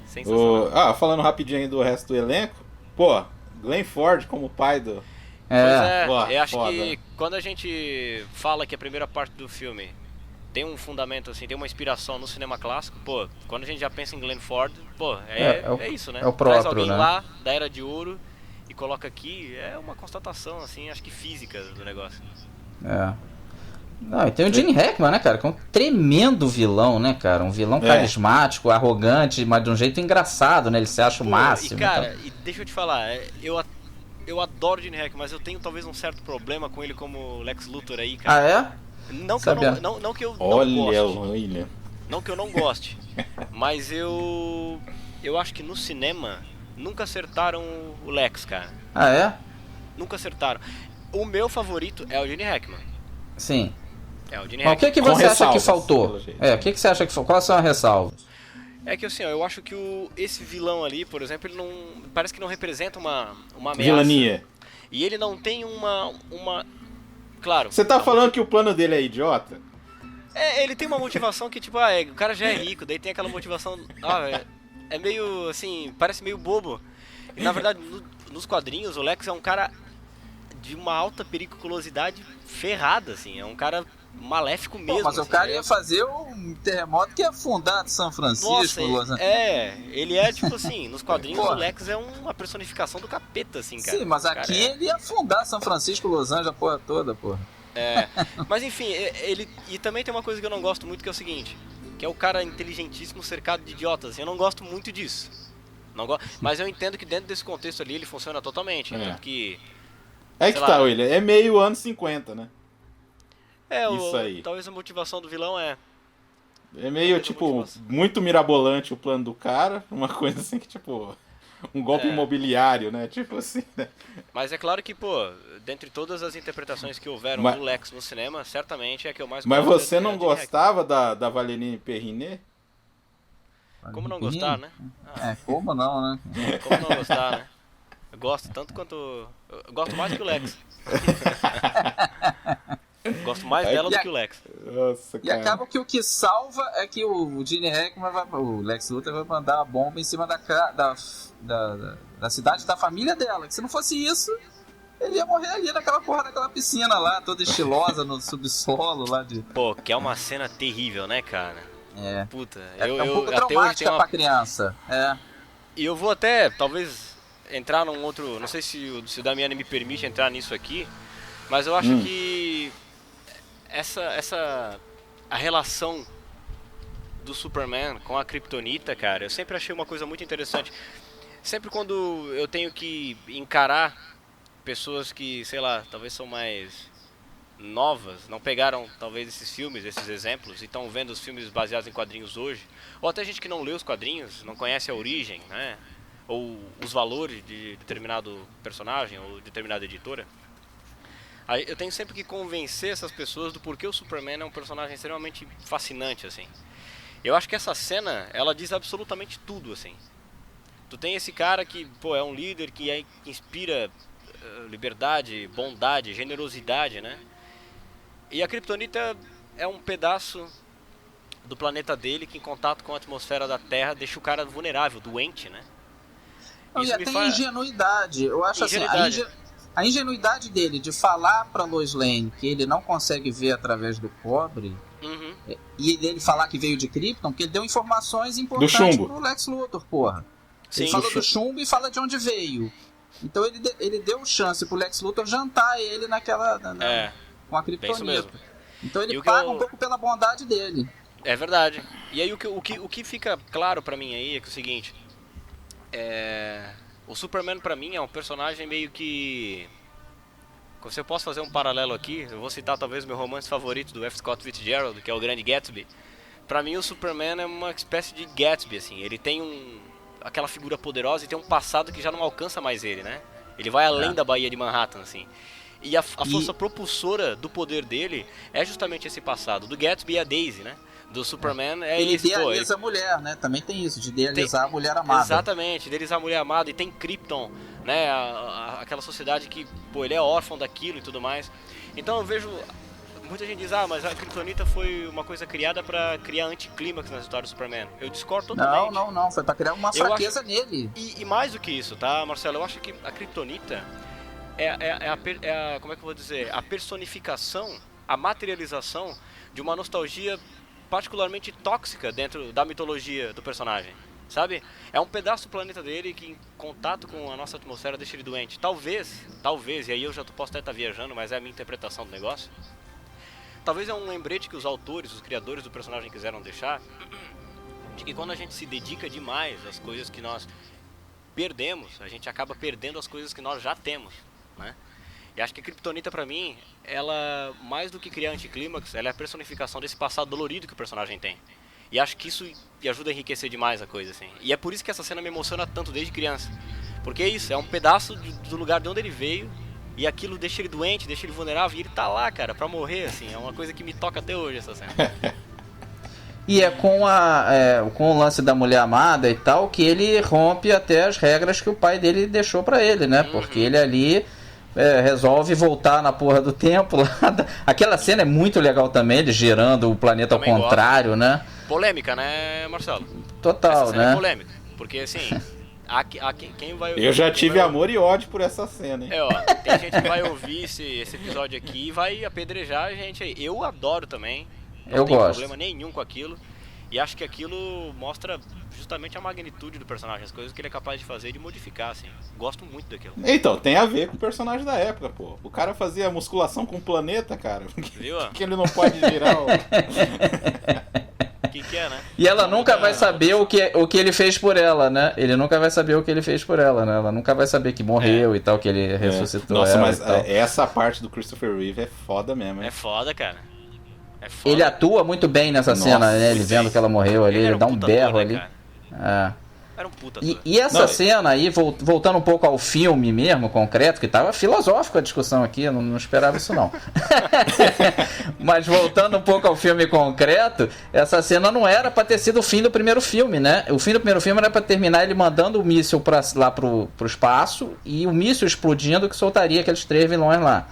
Falando rapidinho aí do resto do elenco. Pô, Glenn Ford como pai do... Eu acho que quando a gente fala que a primeira parte do filme tem um fundamento, assim, tem uma inspiração no cinema clássico, quando a gente já pensa em Glenn Ford, é isso, né? É o próprio, traz alguém né? lá da Era de Ouro e coloca aqui, é uma constatação, assim, acho que física do negócio. Não, e tem o Gene Hackman, né, cara? Que é um tremendo vilão, né, cara? Um vilão carismático, arrogante, mas de um jeito engraçado, né? Ele se acha o máximo. E, cara, e deixa eu te falar, eu adoro Gene Hackman, mas eu tenho talvez um certo problema com ele como Lex Luthor aí, cara. Não que eu não goste, mas eu acho que no cinema nunca acertaram o Lex, cara. Nunca acertaram. O meu favorito é o Gene Hackman. Sim. É o Gene Hackman. Mas o que você acha que faltou? O que você acha que faltou? Quais são as ressalvas? É que assim, eu acho que esse vilão ali, por exemplo, ele não parece que não representa uma ameaça. Vilania. E ele não tem uma claro. Você tá falando que o plano dele é idiota? Ele tem uma motivação que tipo, o cara já é rico, daí tem aquela motivação, é meio assim, parece meio bobo. E na verdade, nos quadrinhos, o Lex é um cara de uma alta periculosidade ferrada, assim, é um cara maléfico mesmo. Mas assim, o cara ia fazer um terremoto que ia afundar São Francisco. Ele é tipo assim, nos quadrinhos o Lex é uma personificação do capeta, assim, cara. Sim, mas aqui ele ia afundar São Francisco, Los Angeles, a porra toda, porra. Mas enfim, e também tem uma coisa que eu não gosto muito, que é o seguinte, que é o cara inteligentíssimo cercado de idiotas, assim, eu não gosto muito disso. Mas eu entendo que dentro desse contexto ali ele funciona totalmente, tanto que... William, é meio anos 50, né? Isso aí. Talvez a motivação do vilão é meio, tipo, muito mirabolante o plano do cara, uma coisa assim que, tipo, um golpe imobiliário, né? Tipo assim, né? Mas é claro que, dentre todas as interpretações que houveram do Lex no cinema, certamente é a que eu mais gosto. Mas você não gostava da Valérie Perrinet? Como não gostar, né? Como não, né? Como não gostar, né? Eu gosto tanto quanto... Eu gosto mais que o Lex. Gosto mais dela do que o Lex. Nossa, e acaba que o que salva é que o Gene Hackman o Lex Luthor vai mandar a bomba em cima da cidade da família dela. Que se não fosse isso, ele ia morrer ali naquela porra daquela piscina lá, toda estilosa no subsolo lá de... que é uma cena terrível, né, cara? Puta, é um pouco traumática pra criança. E eu vou até, talvez, entrar num outro... Não sei se o Damiani me permite entrar nisso aqui, mas eu acho que a relação do Superman com a Kryptonita, cara, eu sempre achei uma coisa muito interessante. Sempre quando eu tenho que encarar pessoas que, sei lá, talvez são mais novas, não pegaram talvez esses filmes, esses exemplos, e estão vendo os filmes baseados em quadrinhos hoje, ou até gente que não lê os quadrinhos, não conhece a origem, né, ou os valores de determinado personagem ou determinada editora. Aí eu tenho sempre que convencer essas pessoas do porquê o Superman é um personagem extremamente fascinante, assim. Eu acho que essa cena, ela diz absolutamente tudo, assim. Tu tem esse cara que, é um líder que inspira liberdade, bondade, generosidade, né? E a Kryptonita é um pedaço do planeta dele que, em contato com a atmosfera da Terra, deixa o cara vulnerável, doente, né? E até ingenuidade. Eu acho assim, a ingenuidade dele de falar pra Lois Lane que ele não consegue ver através do cobre E ele falar que veio de Krypton, porque ele deu informações importantes pro Lex Luthor, porra. Sim. Ele falou do chumbo e fala de onde veio. Então ele deu chance pro Lex Luthor jantar ele naquela... com a Kryptonita. Então ele paga um pouco pela bondade dele. É verdade. E aí o que fica claro pra mim aí é que é o seguinte... O Superman pra mim é um personagem meio que... Se eu posso fazer um paralelo aqui, eu vou citar talvez o meu romance favorito do F. Scott Fitzgerald, que é o Grande Gatsby. Pra mim o Superman é uma espécie de Gatsby, assim. Ele tem aquela figura poderosa e tem um passado que já não alcança mais ele, né? Ele vai além da Baía de Manhattan, assim. E a força propulsora do poder dele é justamente esse passado. Do Gatsby e a Daisy, né? Do Superman ele idealiza a mulher, né? Também tem isso, de idealizar a mulher amada. Exatamente, idealizar a mulher amada. E tem Krypton, né? Aquela sociedade que, ele é órfão daquilo e tudo mais. Então eu vejo... Muita gente diz, mas a Kryptonita foi uma coisa criada pra criar anticlímax na história do Superman. Eu discordo totalmente. Não. Foi pra criar uma fraqueza nele. E mais do que isso, tá, Marcelo? Eu acho que a Kryptonita como é que eu vou dizer? A personificação, a materialização de uma nostalgia particularmente tóxica dentro da mitologia do personagem, sabe? É um pedaço do planeta dele que em contato com a nossa atmosfera deixa ele doente. Talvez, e aí eu já posso até estar viajando, mas é a minha interpretação do negócio. Talvez é um lembrete que os autores, os criadores do personagem quiseram deixar, de que quando a gente se dedica demais às coisas que nós perdemos, a gente acaba perdendo as coisas que nós já temos, né? E acho que a Kryptonita, pra mim, ela, mais do que criar anticlímax, ela é a personificação desse passado dolorido que o personagem tem. E acho que isso ajuda a enriquecer demais a coisa, assim. E é por isso que essa cena me emociona tanto desde criança. Porque é isso, é um pedaço do lugar de onde ele veio, e aquilo deixa ele doente, deixa ele vulnerável, e ele tá lá, cara, pra morrer, assim. É uma coisa que me toca até hoje, essa cena. E é com o lance da mulher amada e tal, que ele rompe até as regras que o pai dele deixou pra ele, né? Porque ele ali... resolve voltar na porra do tempo lá. Aquela cena é muito legal também, ele girando o planeta também ao contrário, né? Polêmica, né, Marcelo? Total, essa cena né? É polêmica, porque assim, quem vai... Eu já tive amor e ódio por essa cena, hein? Tem gente que vai ouvir esse episódio aqui e vai apedrejar a gente aí. Eu adoro também, não tenho problema nenhum com aquilo. E acho que aquilo mostra justamente a magnitude do personagem, as coisas que ele é capaz de fazer e de modificar, assim. Gosto muito daquilo. Então, tem a ver com o personagem da época, pô. O cara fazia musculação com o planeta, cara. Viu? Que ele não pode virar o... que é, né? E ela nunca vai saber o que ele fez por ela, né? Ele nunca vai saber o que ele fez por ela, né? Ela nunca vai saber que morreu e tal, que ele ressuscitou. Nossa, ela mas essa parte do Christopher Reeve é foda mesmo, hein? É foda, cara. É foda. Ele atua muito bem nessa cena, né? Ele vendo que ela morreu ali, ele dá um berro ali. Era um puta ator. E essa cena aí, voltando um pouco ao filme mesmo, concreto, que tava filosófico a discussão aqui, eu não esperava isso não. Mas voltando um pouco ao filme concreto, essa cena não era pra ter sido o fim do primeiro filme, né? O fim do primeiro filme era pra terminar ele mandando o míssil lá pro espaço e o míssil explodindo que soltaria aqueles 3 vilões lá.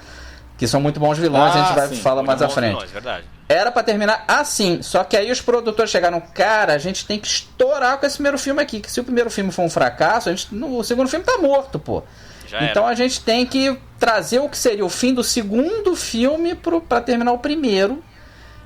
Que são muito bons vilões, a gente vai falar mais à frente. Vilões, verdade. Era pra terminar assim, só que aí os produtores chegaram, cara, a gente tem que estourar com esse primeiro filme aqui, que se o primeiro filme for um fracasso, o segundo filme tá morto, pô. Então a gente tem que trazer o que seria o fim do segundo filme pra terminar o primeiro.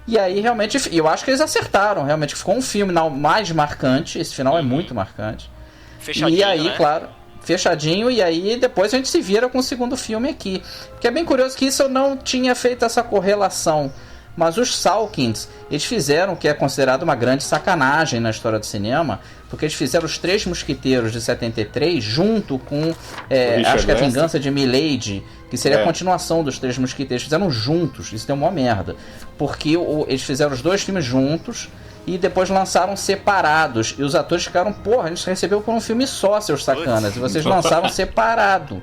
E aí realmente, eu acho que eles acertaram, realmente ficou um filme mais marcante, esse final é muito marcante. Fechadinho, e aí, né? claro, fechadinho, e aí depois a gente se vira com o segundo filme aqui. Porque é bem curioso que isso eu não tinha feito essa correlação. Mas os Salkinds, eles fizeram o que é considerado uma grande sacanagem na história do cinema, porque eles fizeram os 3 Mosqueteiros de 73 junto com, acho que a Vingança de Milady, que seria a continuação dos 3 Mosqueteiros. Fizeram juntos, isso deu uma merda. Porque eles fizeram os 2 filmes juntos e depois lançaram separados. E os atores ficaram, porra, a gente recebeu por um filme só, seus sacanas, e vocês lançaram separado.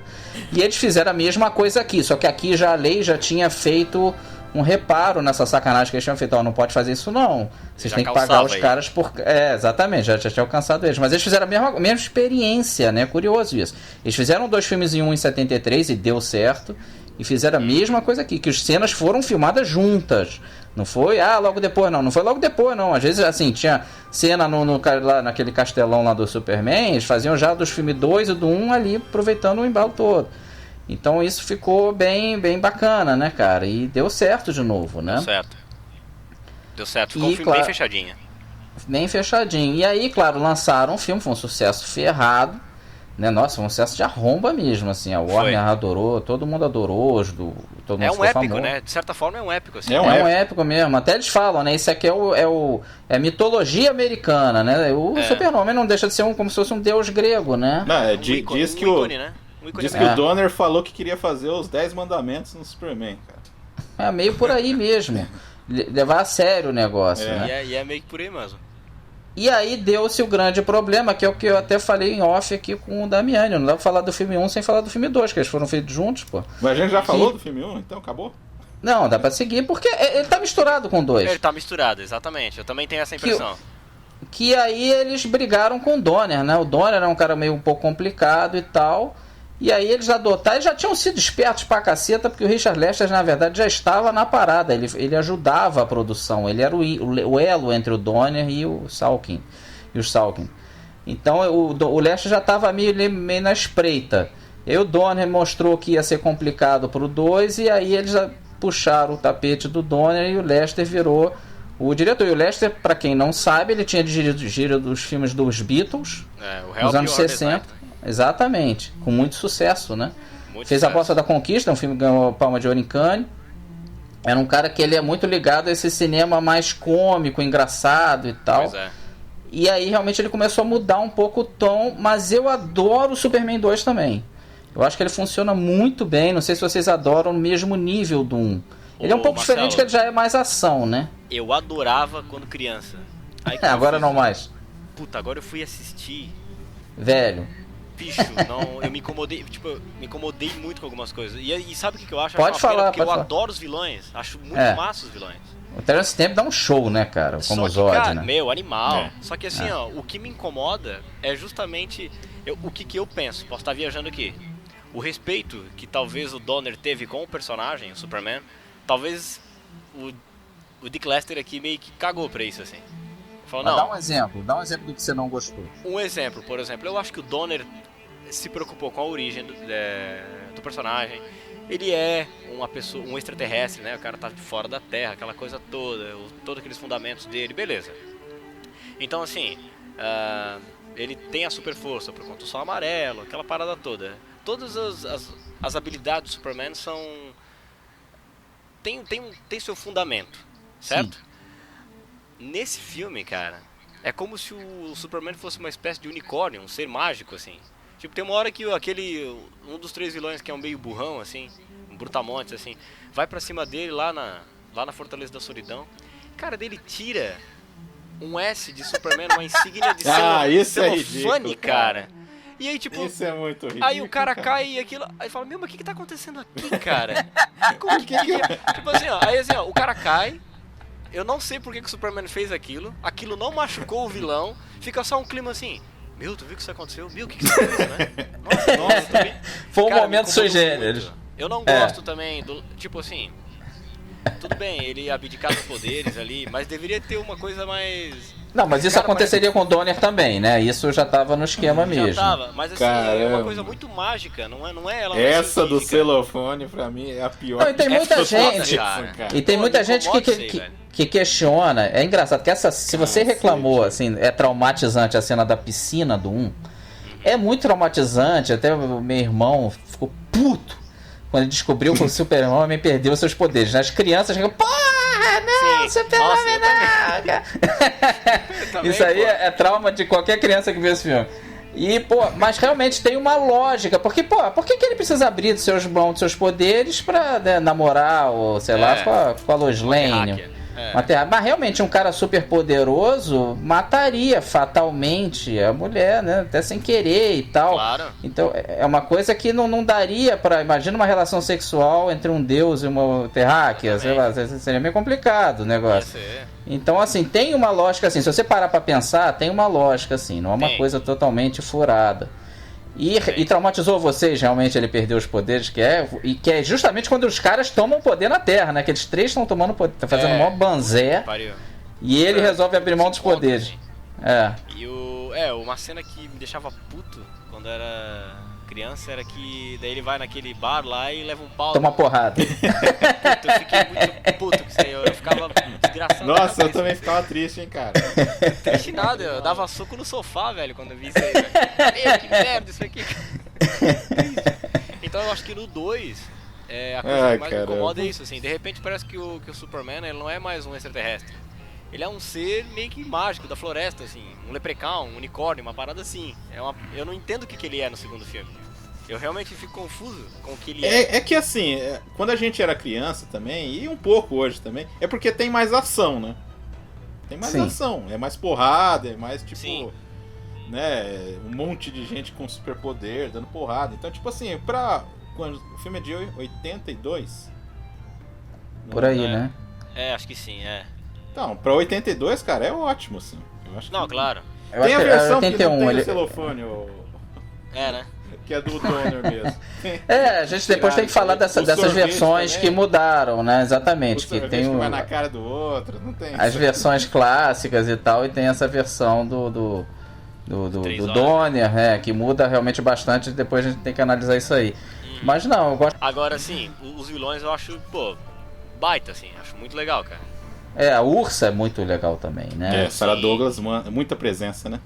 E eles fizeram a mesma coisa aqui, só que aqui a lei já tinha feito um reparo nessa sacanagem que eles tinham feito. Não pode fazer isso não. Vocês têm que pagar os caras por... exatamente, já tinha alcançado eles. Mas eles fizeram a mesma experiência, né? Curioso isso. Eles fizeram 2 filmes em um em 73 e deu certo. E fizeram a mesma coisa aqui, que as cenas foram filmadas juntas. Não foi, logo depois não. Não foi logo depois não. Às vezes, assim, tinha cena lá naquele castelão lá do Superman, eles faziam já dos filmes 2 e do 1 ali, aproveitando o embalo todo. Então isso ficou bem bacana, né, cara? E deu certo de novo, né? Deu certo. Deu certo, ficou um filme claro, bem fechadinho. bem fechadinho. E aí, claro, lançaram um filme, foi um sucesso ferrado, né? Nossa, foi um sucesso de arromba mesmo, assim. A Warner adorou, todo mundo adorou, todo mundo É um ficou épico, famoso. né? De certa forma é um épico, assim. É um épico mesmo. Até eles falam, né? Isso aqui é mitologia americana, né? O Super-Homem não deixa de ser como se fosse um deus grego, né? Não, Diz que o Donner falou que queria fazer os 10 mandamentos no Superman, cara. É meio por aí mesmo. Levar a sério o negócio, né? E é meio que por aí mesmo. E aí deu-se o grande problema, que é o que eu até falei em off aqui com o Damiani. Não dá pra falar do filme 1 sem falar do filme 2, que eles foram feitos juntos, pô. Mas a gente já falou do filme 1, então acabou? Não, dá pra seguir, porque ele tá misturado com o 2. Ele tá misturado, exatamente. Eu também tenho essa impressão. Que aí eles brigaram com o Donner, né? O Donner era um cara meio um pouco complicado e tal. E aí eles adotaram, eles já tinham sido espertos pra caceta, porque o Richard Lester, na verdade, já estava na parada. Ele ajudava a produção, ele era o elo entre o Donner e o Salkind. Então o Lester já estava meio na espreita. E aí o Donner mostrou que ia ser complicado pro 2, e aí eles puxaram o tapete do Donner e o Lester virou o diretor. E o Lester, pra quem não sabe, ele tinha dirigido os filmes dos Beatles nos anos 60. Exatamente, com muito sucesso, né? Fez A Bossa da Conquista, um filme que ganhou Palma de Ouro em Cannes. Era um cara que ele é muito ligado a esse cinema mais cômico, engraçado e tal. Pois é. E aí realmente ele começou a mudar um pouco o tom, mas eu adoro o Superman 2 também. Eu acho que ele funciona muito bem, não sei se vocês adoram no mesmo nível do 1. Ele é um pouco Marcelo, diferente, que ele já é mais ação, né? Eu adorava quando criança. Aí, Agora não mais. Puta, agora eu fui assistir. Velho. Bicho, não, eu me incomodei, me incomodei muito com algumas coisas. E sabe o que eu acho? Pode falar, porque eu adoro os vilões, acho muito massa os vilões. O Terence Stamp dá um show, né, cara? Como o Zod, cara, né? Meu, animal. Só que assim, ó, o que me incomoda é justamente o que eu penso. Posso estar viajando aqui. O respeito que talvez o Donner teve com o personagem, o Superman, talvez o Dick Lester aqui meio que cagou pra isso, assim. Falou, não. Dá um exemplo do que você não gostou. Um exemplo, por exemplo, eu acho que o Donner se preocupou com a origem do personagem. Ele é uma pessoa, um extraterrestre, né? O cara tá fora da Terra, aquela coisa toda, todos aqueles fundamentos dele, beleza. Então, assim, ele tem a super força por conta do sol amarelo, aquela parada toda. Todas as habilidades do Superman são... Tem seu fundamento, certo? Sim. Nesse filme, cara, é como se o Superman fosse uma espécie de unicórnio, um ser mágico, assim. Tipo, tem uma hora que um dos 3 vilões, que é um meio burrão, assim, um brutamontes, assim, vai pra cima dele lá na Fortaleza da Solidão. Cara, dele tira um S de Superman, uma insígnia de celofane, cara. E aí, tipo... Isso é muito ridículo. Aí o cara cai e aquilo... Aí fala, meu, mas o que tá acontecendo aqui, cara? Como que é? Tipo assim, ó, aí assim, ó, o cara cai... Eu não sei por que o Superman fez aquilo. Aquilo não machucou o vilão. Fica só um clima assim. Meu, tu viu que isso aconteceu? Meu, o que você fez, né? Nossa, também. Foi um momento sui generis. Eu não gosto também do... Tipo assim... Tudo bem, ele abdicar dos poderes ali, mas deveria ter uma coisa mais... Não, mas isso aconteceria com o Donner também, né? Isso já tava no esquema mesmo. Já tava, mas assim, é uma coisa muito mágica, não é ela. Essa do celofane, pra mim, é a pior. Não, e tem muita gente... E tem muita gente que questiona. É engraçado que se você reclamou, assim, é traumatizante a cena da piscina do 1. É muito traumatizante, até o meu irmão ficou puto quando ele descobriu que o Super-Homem perdeu seus poderes. As crianças ficam, porra, não, Super-Homem não. Isso aí é trauma de qualquer criança que vê esse filme. E, pô, mas realmente tem uma lógica, porque, pô, por que ele precisa abrir dos seus poderes pra namorar, ou sei lá, com a Lois Lane? Mas realmente um cara super poderoso mataria fatalmente a mulher, né? Até sem querer e tal. Claro. Então é uma coisa que não daria pra... Imagina uma relação sexual entre um deus e uma terráquea, sei lá, seria meio complicado o negócio. Então, assim, tem uma lógica assim, se você parar pra pensar, tem uma lógica assim, não é uma coisa totalmente furada. E traumatizou vocês, realmente, ele perdeu os poderes, que é justamente quando os caras tomam poder na Terra, né? Que eles 3 estão tomando poder, tá fazendo um maior banzé. E ele resolve abrir mão dos poderes. Assim. E uma cena que me deixava puto quando era criança era que daí ele vai naquele bar lá e leva um pau. Toma porrada. Puta, eu fiquei muito puto com isso aí. Eu ficava desgraçado. Nossa, eu também ficava triste, hein, cara. Triste nada, eu dava soco no sofá, velho, quando eu vi isso aí, velho. Meu, que merda isso aqui. Então eu acho que no 2, a coisa que mais me incomoda é isso, assim. De repente parece que o Superman, ele não é mais um extraterrestre. Ele é um ser meio que mágico da floresta, assim. Um leprechaun, um unicórnio, uma parada assim. Eu não entendo o que ele é no segundo filme. Eu realmente fico confuso com o que ele é. É que assim, quando a gente era criança também, e um pouco hoje também, é porque tem mais ação, né? Tem mais ação, é mais porrada, é mais tipo, Sim. né, um monte de gente com superpoder dando porrada. Então, tipo assim, quando o filme é de 82, Por aí, É. né? Acho que sim, então, pra 82, cara, é ótimo, assim. Eu acho Não, que... claro. Eu Tem a acho que versão que 81, não tem ele... o celofane, Né? que é do Donner mesmo. A gente depois tem que falar O dessas sorvete versões também. que mudaram, né? Exatamente. O Que sorvete tem que vai na cara do outro, não tem as isso. versões clássicas e tal, e tem essa versão do 3 horas. Donner, que muda realmente bastante, depois a gente tem que analisar isso aí. Mas não, eu gosto. Agora, sim, os vilões eu acho, baita, assim. Acho muito legal, cara. A Ursa é muito legal também, né? Sarah sim. Douglas, muita presença, né?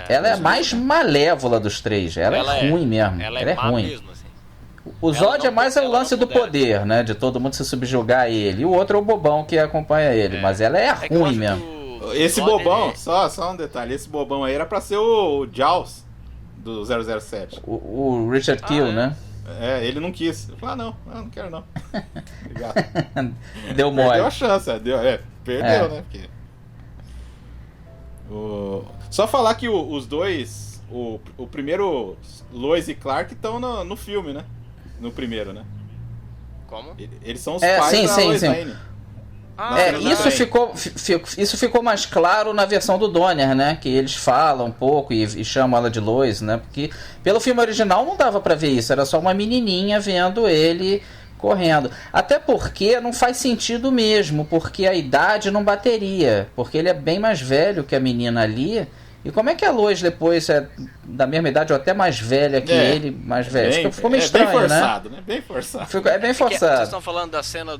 Ela é a mais malévola dos três. Ela é ruim mesmo. Ela é má ruim. mesmo, assim. O Zod Ela é mais o ela lance não do pudera. poder, né? De todo mundo se subjugar a ele. E o outro é o bobão que acompanha ele. Mas ela é que eu ruim acho mesmo. que o Esse Zod, bobão, ele- só um detalhe, esse bobão aí era pra ser o Jaws do 007. O Richard Kill, é? né? Ele não quis. Eu falei, não quero não. Obrigado. Deu mole. Perdeu a chance, perdeu, né? Porque... Só falar que os dois, o primeiro, Lois e Clark, estão no filme, né? No primeiro, né? Como? Eles são os É, pais sim, da sim, Lois sim. Lane. Isso ficou mais claro na versão do Donner, né? Que eles falam um pouco e chamam ela de Lois, né? Porque pelo filme original não dava pra ver isso, era só uma menininha vendo ele correndo. Até porque não faz sentido mesmo, porque a idade não bateria, porque ele é bem mais velho que a menina ali. E como é que a Lois depois é da mesma idade ou até mais velha que ele, mais velha? Ficou meio estranho, bem forçado, né? Bem forçado. É bem Vocês forçado. estão falando da cena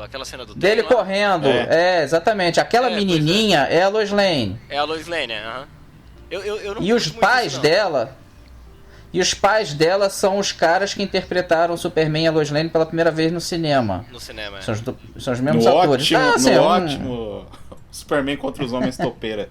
aquela cena do Dele trem lá? correndo, exatamente. Aquela Pois é. menininha é a Lois Lane. É a Lois Lane, aham. Eu não E os curto muito pais isso, não. dela. E os pais dela são os caras que interpretaram o Superman e a Lois Lane pela primeira vez no cinema. No cinema, é. São os mesmos No atores. ótimo, assim, no ótimo Superman contra os Homens Topeira.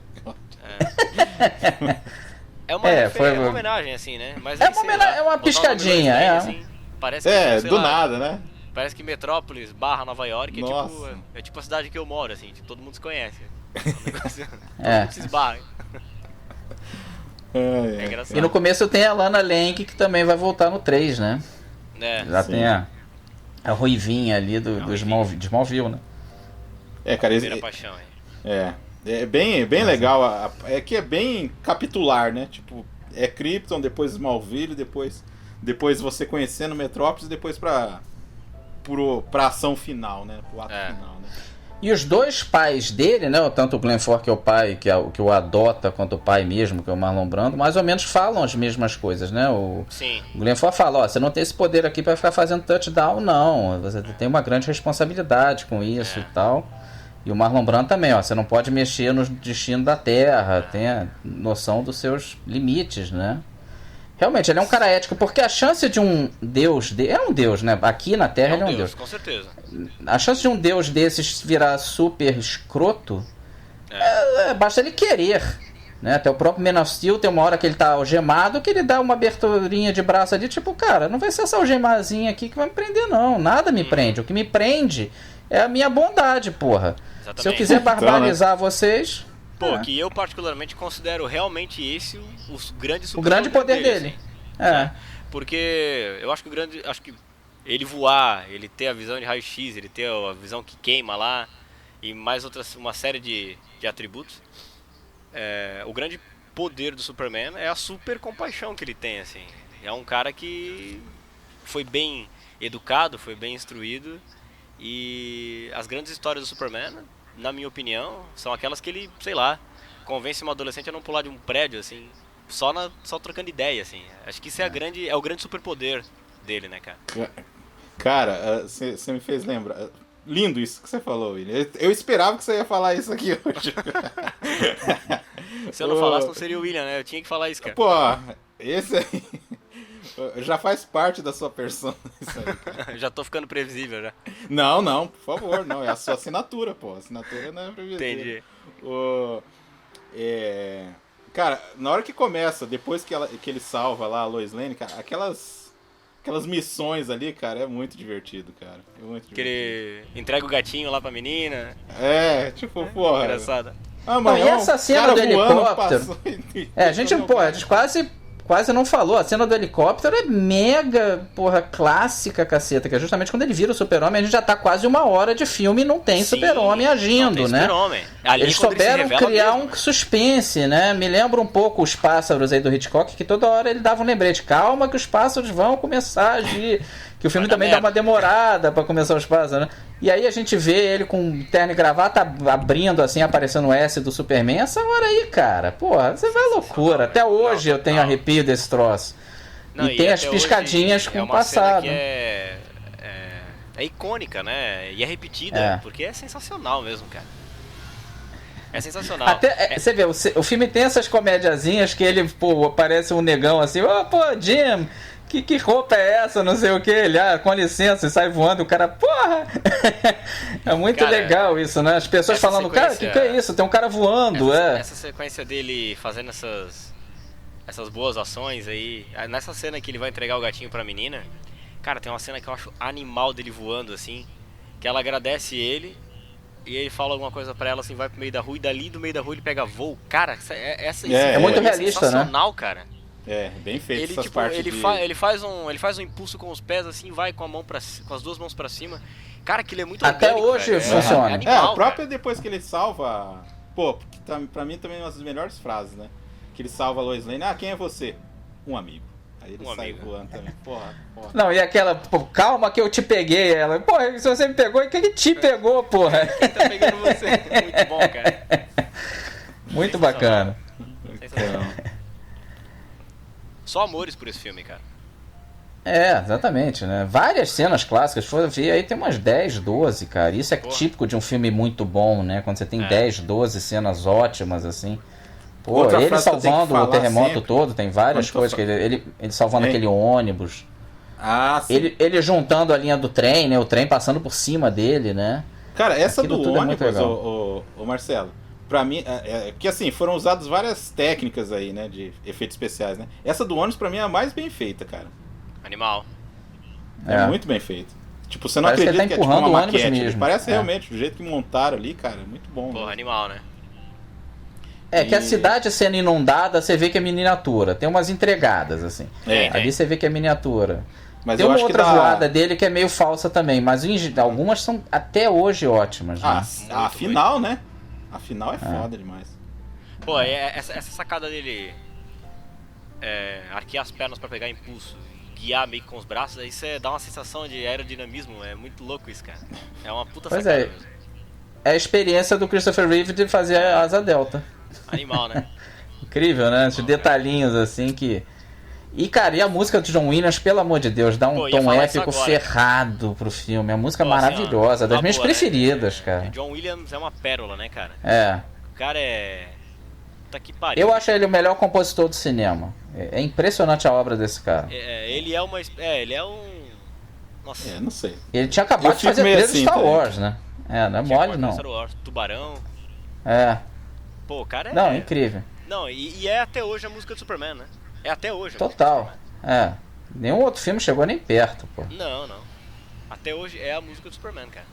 É uma, foi- é uma homenagem, assim, né? Mas É aí, uma sei homenagem- lá, é uma botar o nome piscadinha, Lois Lane, é. assim, parece que, sei Do lá, nada, né? Parece que Metrópolis barra Nova York Nossa. é tipo a cidade que eu moro, assim, tipo, todo mundo se conhece. Um negócio- todo É. mundo se esbarra. É engraçado. E no começo tem a Lana Lang, que também vai voltar no 3, né? Já Sim. tem a ruivinha ali do Smallville, né? Cara, Primeira paixão, hein? é bem legal. É que é bem capitular, né? Tipo, é Krypton, depois Smallville, depois você conhecendo Metrópolis, depois pra ação final, né? Pro ato final, né? E os dois pais dele, né? Tanto o Glenn Ford, que é o pai, que o adota, quanto o pai mesmo, que é o Marlon Brando, mais ou menos falam as mesmas coisas, né? Sim. O Glenn Ford fala, você não tem esse poder aqui pra ficar fazendo touchdown, não. Você tem uma grande responsabilidade com isso e tal. E o Marlon Brando também, você não pode mexer no destino da Terra, tenha noção dos seus limites, né? Realmente, ele é um cara ético, porque a chance de um deus... É um deus, né? Aqui na Terra ele é um deus. Com certeza. A chance de um deus desses virar super escroto, basta ele querer. Né? Até o próprio Man of Steel tem uma hora que ele tá algemado, que ele dá uma aberturinha de braço ali, tipo, cara, não vai ser essa algemazinha aqui que vai me prender, não. Nada me prende. O que me prende é a minha bondade, porra. Exatamente. Se eu quiser barbarizar vocês... Pô, que eu particularmente considero realmente esse o grande O grande poder dele. Assim. Porque eu acho que acho que ele voar, ele ter a visão de raio-x, ele ter a visão que queima lá e mais uma série de atributos. O grande poder do Superman é a super compaixão que ele tem, assim. É um cara que foi bem educado, foi bem instruído, e as grandes histórias do Superman, na minha opinião, são aquelas que ele, sei lá, convence um adolescente a não pular de um prédio, assim, só trocando ideia, assim. Acho que isso é o grande superpoder dele, né, cara? Cara, você me fez lembrar. Lindo isso que você falou, William. Eu esperava que você ia falar isso aqui hoje. Se eu não falasse, não seria o William, né? Eu tinha que falar isso, cara. Pô, esse aí já faz parte da sua persona. Isso aí, cara. Já tô ficando previsível, já. Não, por favor, não. É a sua assinatura, pô. A assinatura não é previsível. Entendi. Cara, na hora que começa, depois que ele salva lá a Lois Lane, cara, aquelas missões ali, cara, é muito divertido, cara. É muito Que divertido. ele entrega o gatinho lá pra menina. Tipo, porra. Engraçado. Ah, Não, e essa cena do helicóptero? A gente quase não falou. A cena do helicóptero é mega, porra, clássica, caceta. Que é justamente quando ele vira o Super-Homem, a gente já tá quase 1 hora de filme e não tem Sim, Super-Homem agindo, não tem né? Super-Homem. Ali, Eles quando ele se souberam revela criar mesmo, um suspense, né? Me lembra um pouco os pássaros aí do Hitchcock, que toda hora ele dava um lembrete. Calma que os pássaros vão começar a agir. Que o filme Vai dar também dá merda. uma demorada pra começar os pássaros, né? E aí a gente vê ele com terno e gravata abrindo assim, aparecendo o S do Superman. Essa hora aí, cara, porra, você vai loucura. Até hoje eu tenho arrepio desse troço. Não, e tem as até piscadinhas hoje com é o uma cena passado. que é icônica, né? E é repetida, É. porque é sensacional mesmo, cara. É sensacional. Até, você vê, o filme tem essas comédiazinhas que ele, pô, aparece um negão assim, pô, Jim, que roupa é essa, não sei o que, ele, com licença, e sai voando, o cara, porra! É muito Cara, legal isso, né? As pessoas essa falando, cara, que é isso? Tem um cara voando, essa sequência dele fazendo essas boas ações aí, nessa cena que ele vai entregar o gatinho pra menina, cara, tem uma cena que eu acho animal dele voando assim, que ela agradece ele e ele fala alguma coisa pra ela assim, vai pro meio da rua e dali do meio da rua ele pega voo. Cara, essa É muito é realista, né? sensacional, cara. Bem feito Ele, essas tipo, partes ele faz um impulso com os pés assim, vai com as duas mãos pra cima. Cara, aquilo é muito Até orgânico, hoje cara. funciona. É animal, a própria cara. depois que ele salva... Pô, que pra mim também é uma das melhores frases, né? Que ele salva a Lois Lane. Quem é você? Um amigo. Aí ele sai amigo. voando também. Porra. Não, e aquela, pô, calma que eu te peguei, ela, porra, se você me pegou, quem que te pegou, porra? Quem tá pegando você? Muito bom, cara. Muito bacana. Sensacional. Só amores por esse filme, cara. Exatamente, né? Várias cenas clássicas, for ver aí tem umas 10, 12, cara. Isso é Porra. típico de um filme muito bom, né? Quando você tem 10, 12 cenas ótimas, assim. Pô, Outra ele frase que eu tenho que salvando o falar terremoto sempre, todo, tem várias quando coisas que ele salvando aquele ônibus. Sim. Ele juntando a linha do trem, né? O trem passando por cima dele, né? Cara, essa Aquilo do tudo é muito ônibus, legal. ô Marcelo, pra mim, porque assim, foram usadas várias técnicas aí, né, de efeitos especiais, né? Essa do ônibus pra mim é a mais bem feita, cara. Animal. É muito bem feita. Tipo, você não Parece que acredita ele tá que é tipo empurrando uma o ônibus maquete. mesmo. Parece realmente, do jeito que montaram ali, cara, é muito bom. Porra, né? animal, né? Que a cidade sendo inundada, você vê que é miniatura. Tem umas entregadas, assim. Ali você vê que é miniatura. Mas Tem eu uma acho outra que voada dele que é meio falsa também, mas algumas são até hoje ótimas. Né? A final, né? A final é foda demais. Pô, essa sacada dele arquear as pernas pra pegar impulso, guiar meio que com os braços, aí você dá uma sensação de aerodinamismo, é muito louco isso, cara. É uma puta Pois sacada é. mesmo. É a experiência do Christopher Reeve de fazer a asa delta. Animal, né? Incrível, né? Esses detalhinhos assim que... E, cara, e a música do John Williams, pelo amor de Deus, dá um Pô, ia tom falar isso épico agora. ferrado pro filme. A música Pô, assim, maravilhosa, ó, das na minhas boa, né? preferidas, cara. John Williams é uma pérola, né, cara? O cara Puta que pariu. Eu acho ele o melhor compositor do cinema. É impressionante a obra desse cara. Ele é um... Nossa. Não sei. Ele tinha acabado de fazer a meio trilha do assim Star também. Wars, né? Não é mole, não. Star Wars, Tubarão. Pô, o cara Não, incrível. Não, e é até hoje a música do Superman, né? É até hoje. Total. Nenhum outro filme chegou nem perto, pô. Não. Até hoje é a música do Superman, cara.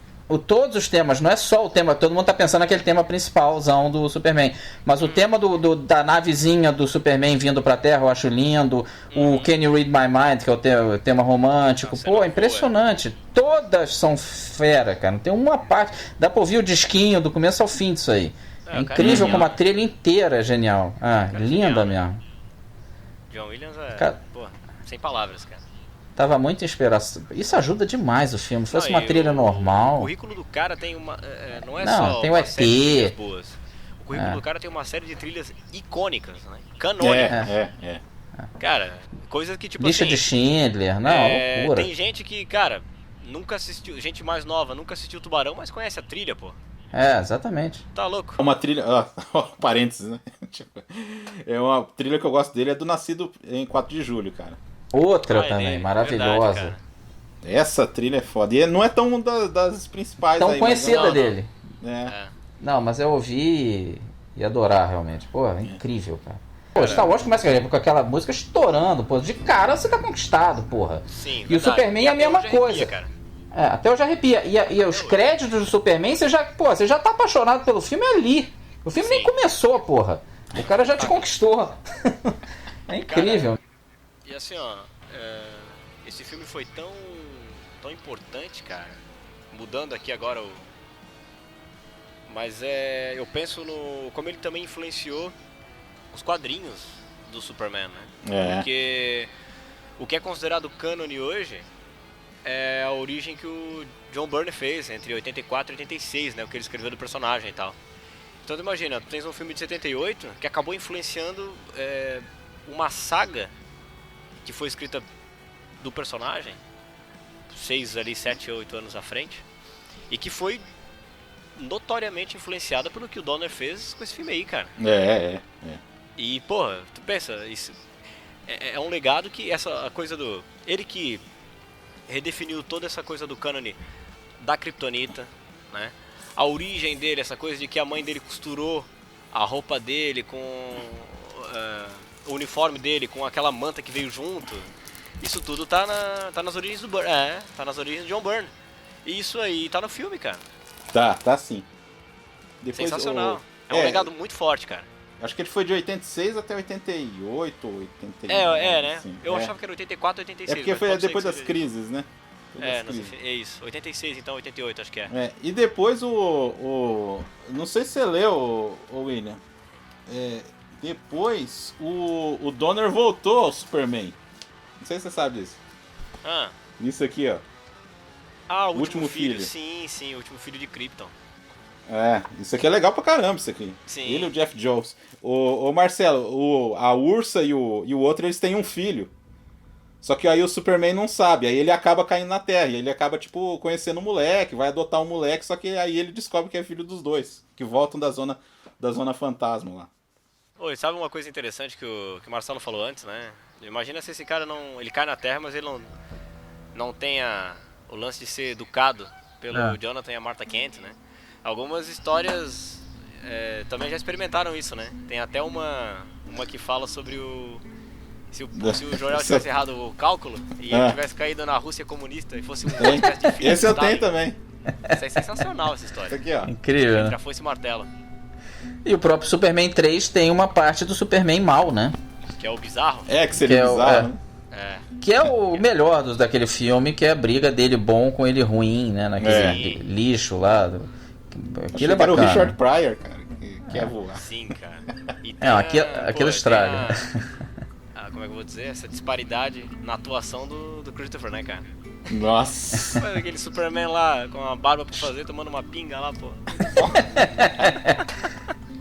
Todos os temas, não é só o tema, todo mundo tá pensando naquele tema principalzão do Superman, mas o tema da navezinha do Superman vindo pra Terra eu acho lindo, o Can You Read My Mind, que é o tema romântico. Nossa, pô, é impressionante. Todas são fera, cara, não tem uma parte, dá pra ouvir o disquinho do começo ao fim disso aí. É incrível como a trilha inteira é genial. Linda mesmo. John Williams Cara, pô, sem palavras, cara. Tava muito inspiração. Isso ajuda demais o filme. Se fosse Não, uma trilha normal. O currículo do cara tem uma. Não é Não, só tem o uma ET. série de trilhas boas. O currículo do cara tem uma série de trilhas icônicas, né? Canônicas. Cara, coisas que tipo Lista assim. de Schindler, não, loucura. Tem gente que, cara, nunca assistiu, gente mais nova, nunca assistiu Tubarão, mas conhece a trilha, pô. Exatamente. Tá louco? Uma trilha. Parênteses, né? É uma trilha que eu gosto dele, é do Nascido em 4 de Julho, cara. Outra é também, dele, maravilhosa. verdade, cara. Essa trilha é foda. E não é tão das principais Tão aí, conhecida não. dele. Mas é. É. Não, mas eu ouvi e adorar realmente. Pô, é incrível, cara. Pô, Star Wars começa com aquela música estourando, pô. De cara você tá conquistado, porra. Sim, E o verdade. Superman é a até mesma hoje arrepia, coisa. cara. Até eu já arrepia. E os créditos do Superman, você já tá apaixonado pelo filme ali. O filme nem Sim. começou, porra. O cara já te conquistou. É incrível. E assim, ó, esse filme foi tão importante, cara. Mudando aqui agora o... Mas eu penso no... Como ele também influenciou os quadrinhos do Superman, né? É. Porque o que é considerado cânone hoje é a origem que o John Byrne fez entre 84 e 86, né? O que ele escreveu do personagem e tal. Então tu imagina, tu tens um filme de 78 que acabou influenciando uma saga que foi escrita do personagem 7, 8 anos à frente, e que foi notoriamente influenciada pelo que o Donner fez com esse filme aí, cara. E, porra, tu pensa, isso é um legado que a coisa do... Ele que redefiniu toda essa coisa do cânone da Kryptonita, né? A origem dele, essa coisa de que a mãe dele costurou a roupa dele com o uniforme dele, com aquela manta que veio junto. Isso tudo tá nas origens do Byrne. Tá nas origens do John Byrne. E isso aí tá no filme, cara. Tá sim. Depois, Sensacional. É um legado muito forte, cara. Acho que ele foi de 86 até 88, 89. né? Assim. Eu achava que era 84, 86. É porque mas foi pode ser depois que das seja. crises, né? Não sei, é isso. 86, então 88, acho que é. E depois não sei se você leu, o William. Depois o Donner voltou ao Superman. Não sei se você sabe disso. Isso aqui, ó. O último filho. Filho. Sim, o último filho de Krypton. Isso aqui é legal pra caramba, isso aqui. Sim. Ele e o Jeff Jones. O Marcelo, a Ursa e o outro, eles têm um filho. Só que aí o Superman não sabe, aí ele acaba caindo na Terra, e ele acaba, tipo, conhecendo o moleque, vai adotar um moleque, só que aí ele descobre que é filho dos dois, que voltam da zona fantasma lá. Oi, sabe uma coisa interessante que o Marcelo falou antes, né? Imagina se esse cara ele cai na Terra, mas ele não tem o lance de ser educado pelo Jonathan e a Martha Kent, né? Algumas histórias também já experimentaram isso, né? Tem até uma que fala sobre se o Jorel tivesse errado o cálculo e ele tivesse caído na Rússia comunista e fosse um podcast de filme. Esse eu tenho também. Isso é sensacional, essa história. Isso aqui, ó. Incrível, né? Já foi esse martelo. E o próprio Superman 3 tem uma parte do Superman mal, né? Que é o bizarro. Que seria bizarro, né? Que é o melhor daquele filme, que é a briga dele bom com ele ruim, né? Naquele lixo lá. Aquilo é Era o bacana. Richard Pryor, cara, que ia voar. Sim, cara. E aquilo estraga. Como é que eu vou dizer? Essa disparidade na atuação do Christopher, né, cara? Nossa. Mas aquele Superman lá com a barba pra fazer, tomando uma pinga lá, pô.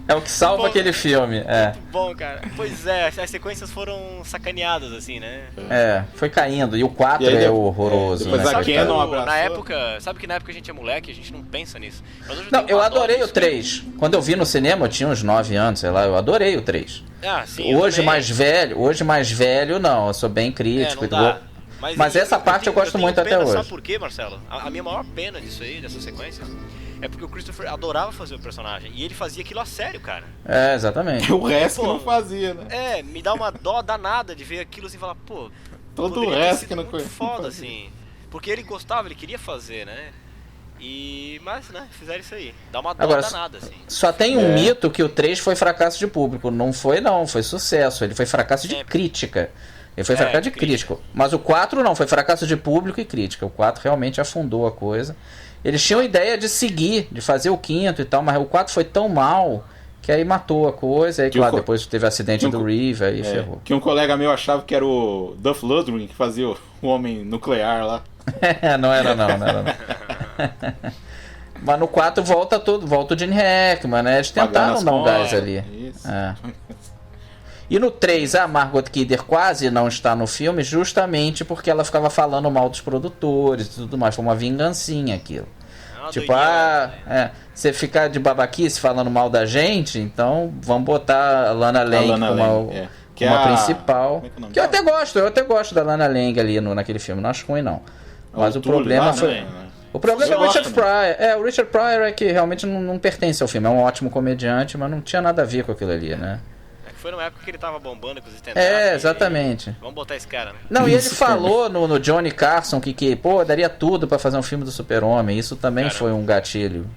É o que salva aquele filme. Muito bom, cara. Pois é, as sequências foram sacaneadas, assim, né? Foi caindo. E o 4 E aí, é horroroso. depois né? a Canon abraçou. Na época, sabe que na época a gente é moleque, a gente não pensa nisso. Mas hoje Não, tenho eu uma dó adorei o disso, 3. Quando eu vi no cinema, eu tinha uns 9 anos, sei lá, eu adorei o 3. Sim, Hoje mais velho, não, eu sou bem crítico. não dá. Mas essa parte eu gosto muito até hoje. Sabe por quê, Marcelo? A minha maior pena disso aí, dessas sequências, é porque o Christopher adorava fazer o personagem. E ele fazia aquilo a sério, cara. Exatamente. O resto que não fazia, né? Me dá uma dó danada de ver aquilo assim e falar, pô... Todo o poderia ter resto sido que não muito conhecia. foda, assim. Porque ele gostava, ele queria fazer, né? Mas, né, fizeram isso aí. Dá uma dó Agora, danada, assim. Só tem um mito que o 3 foi fracasso de público. Não, foi sucesso. Ele foi fracasso de crítica. Ele foi fracasso de crítico. Mas o 4 não, foi fracasso de público e crítica. O 4 realmente afundou a coisa. Eles tinham ideia de seguir, de fazer o 5º e tal, mas o 4 foi tão mal que aí matou a coisa. Aí, claro, depois teve o acidente do Reeve, aí ferrou. Que um colega meu achava que era o Duff Lundgren que fazia o homem nuclear lá. Não era não. Mas no 4 volta o Gene Hackman, né? Eles tentaram dar um gás ali. Isso. E no 3, a Margot Kidder quase não está no filme, justamente porque ela ficava falando mal dos produtores e tudo mais. Foi uma vingancinha aquilo. Tipo, você ficar de babaquice falando mal da gente, então vamos botar a Lana Lang como a principal. Que eu até gosto da Lana Lang ali naquele filme, não acho ruim não. Mas o problema foi... Também, né? O problema é o Richard Pryor. O Richard Pryor é que realmente não pertence ao filme. É um ótimo comediante, mas não tinha nada a ver com aquilo ali, né? Foi numa época que ele tava bombando com os stand-up. Exatamente. Vamos botar esse cara, né? Não, e ele falou no Johnny Carson que daria tudo pra fazer um filme do Super-Homem. Isso também foi um gatilho.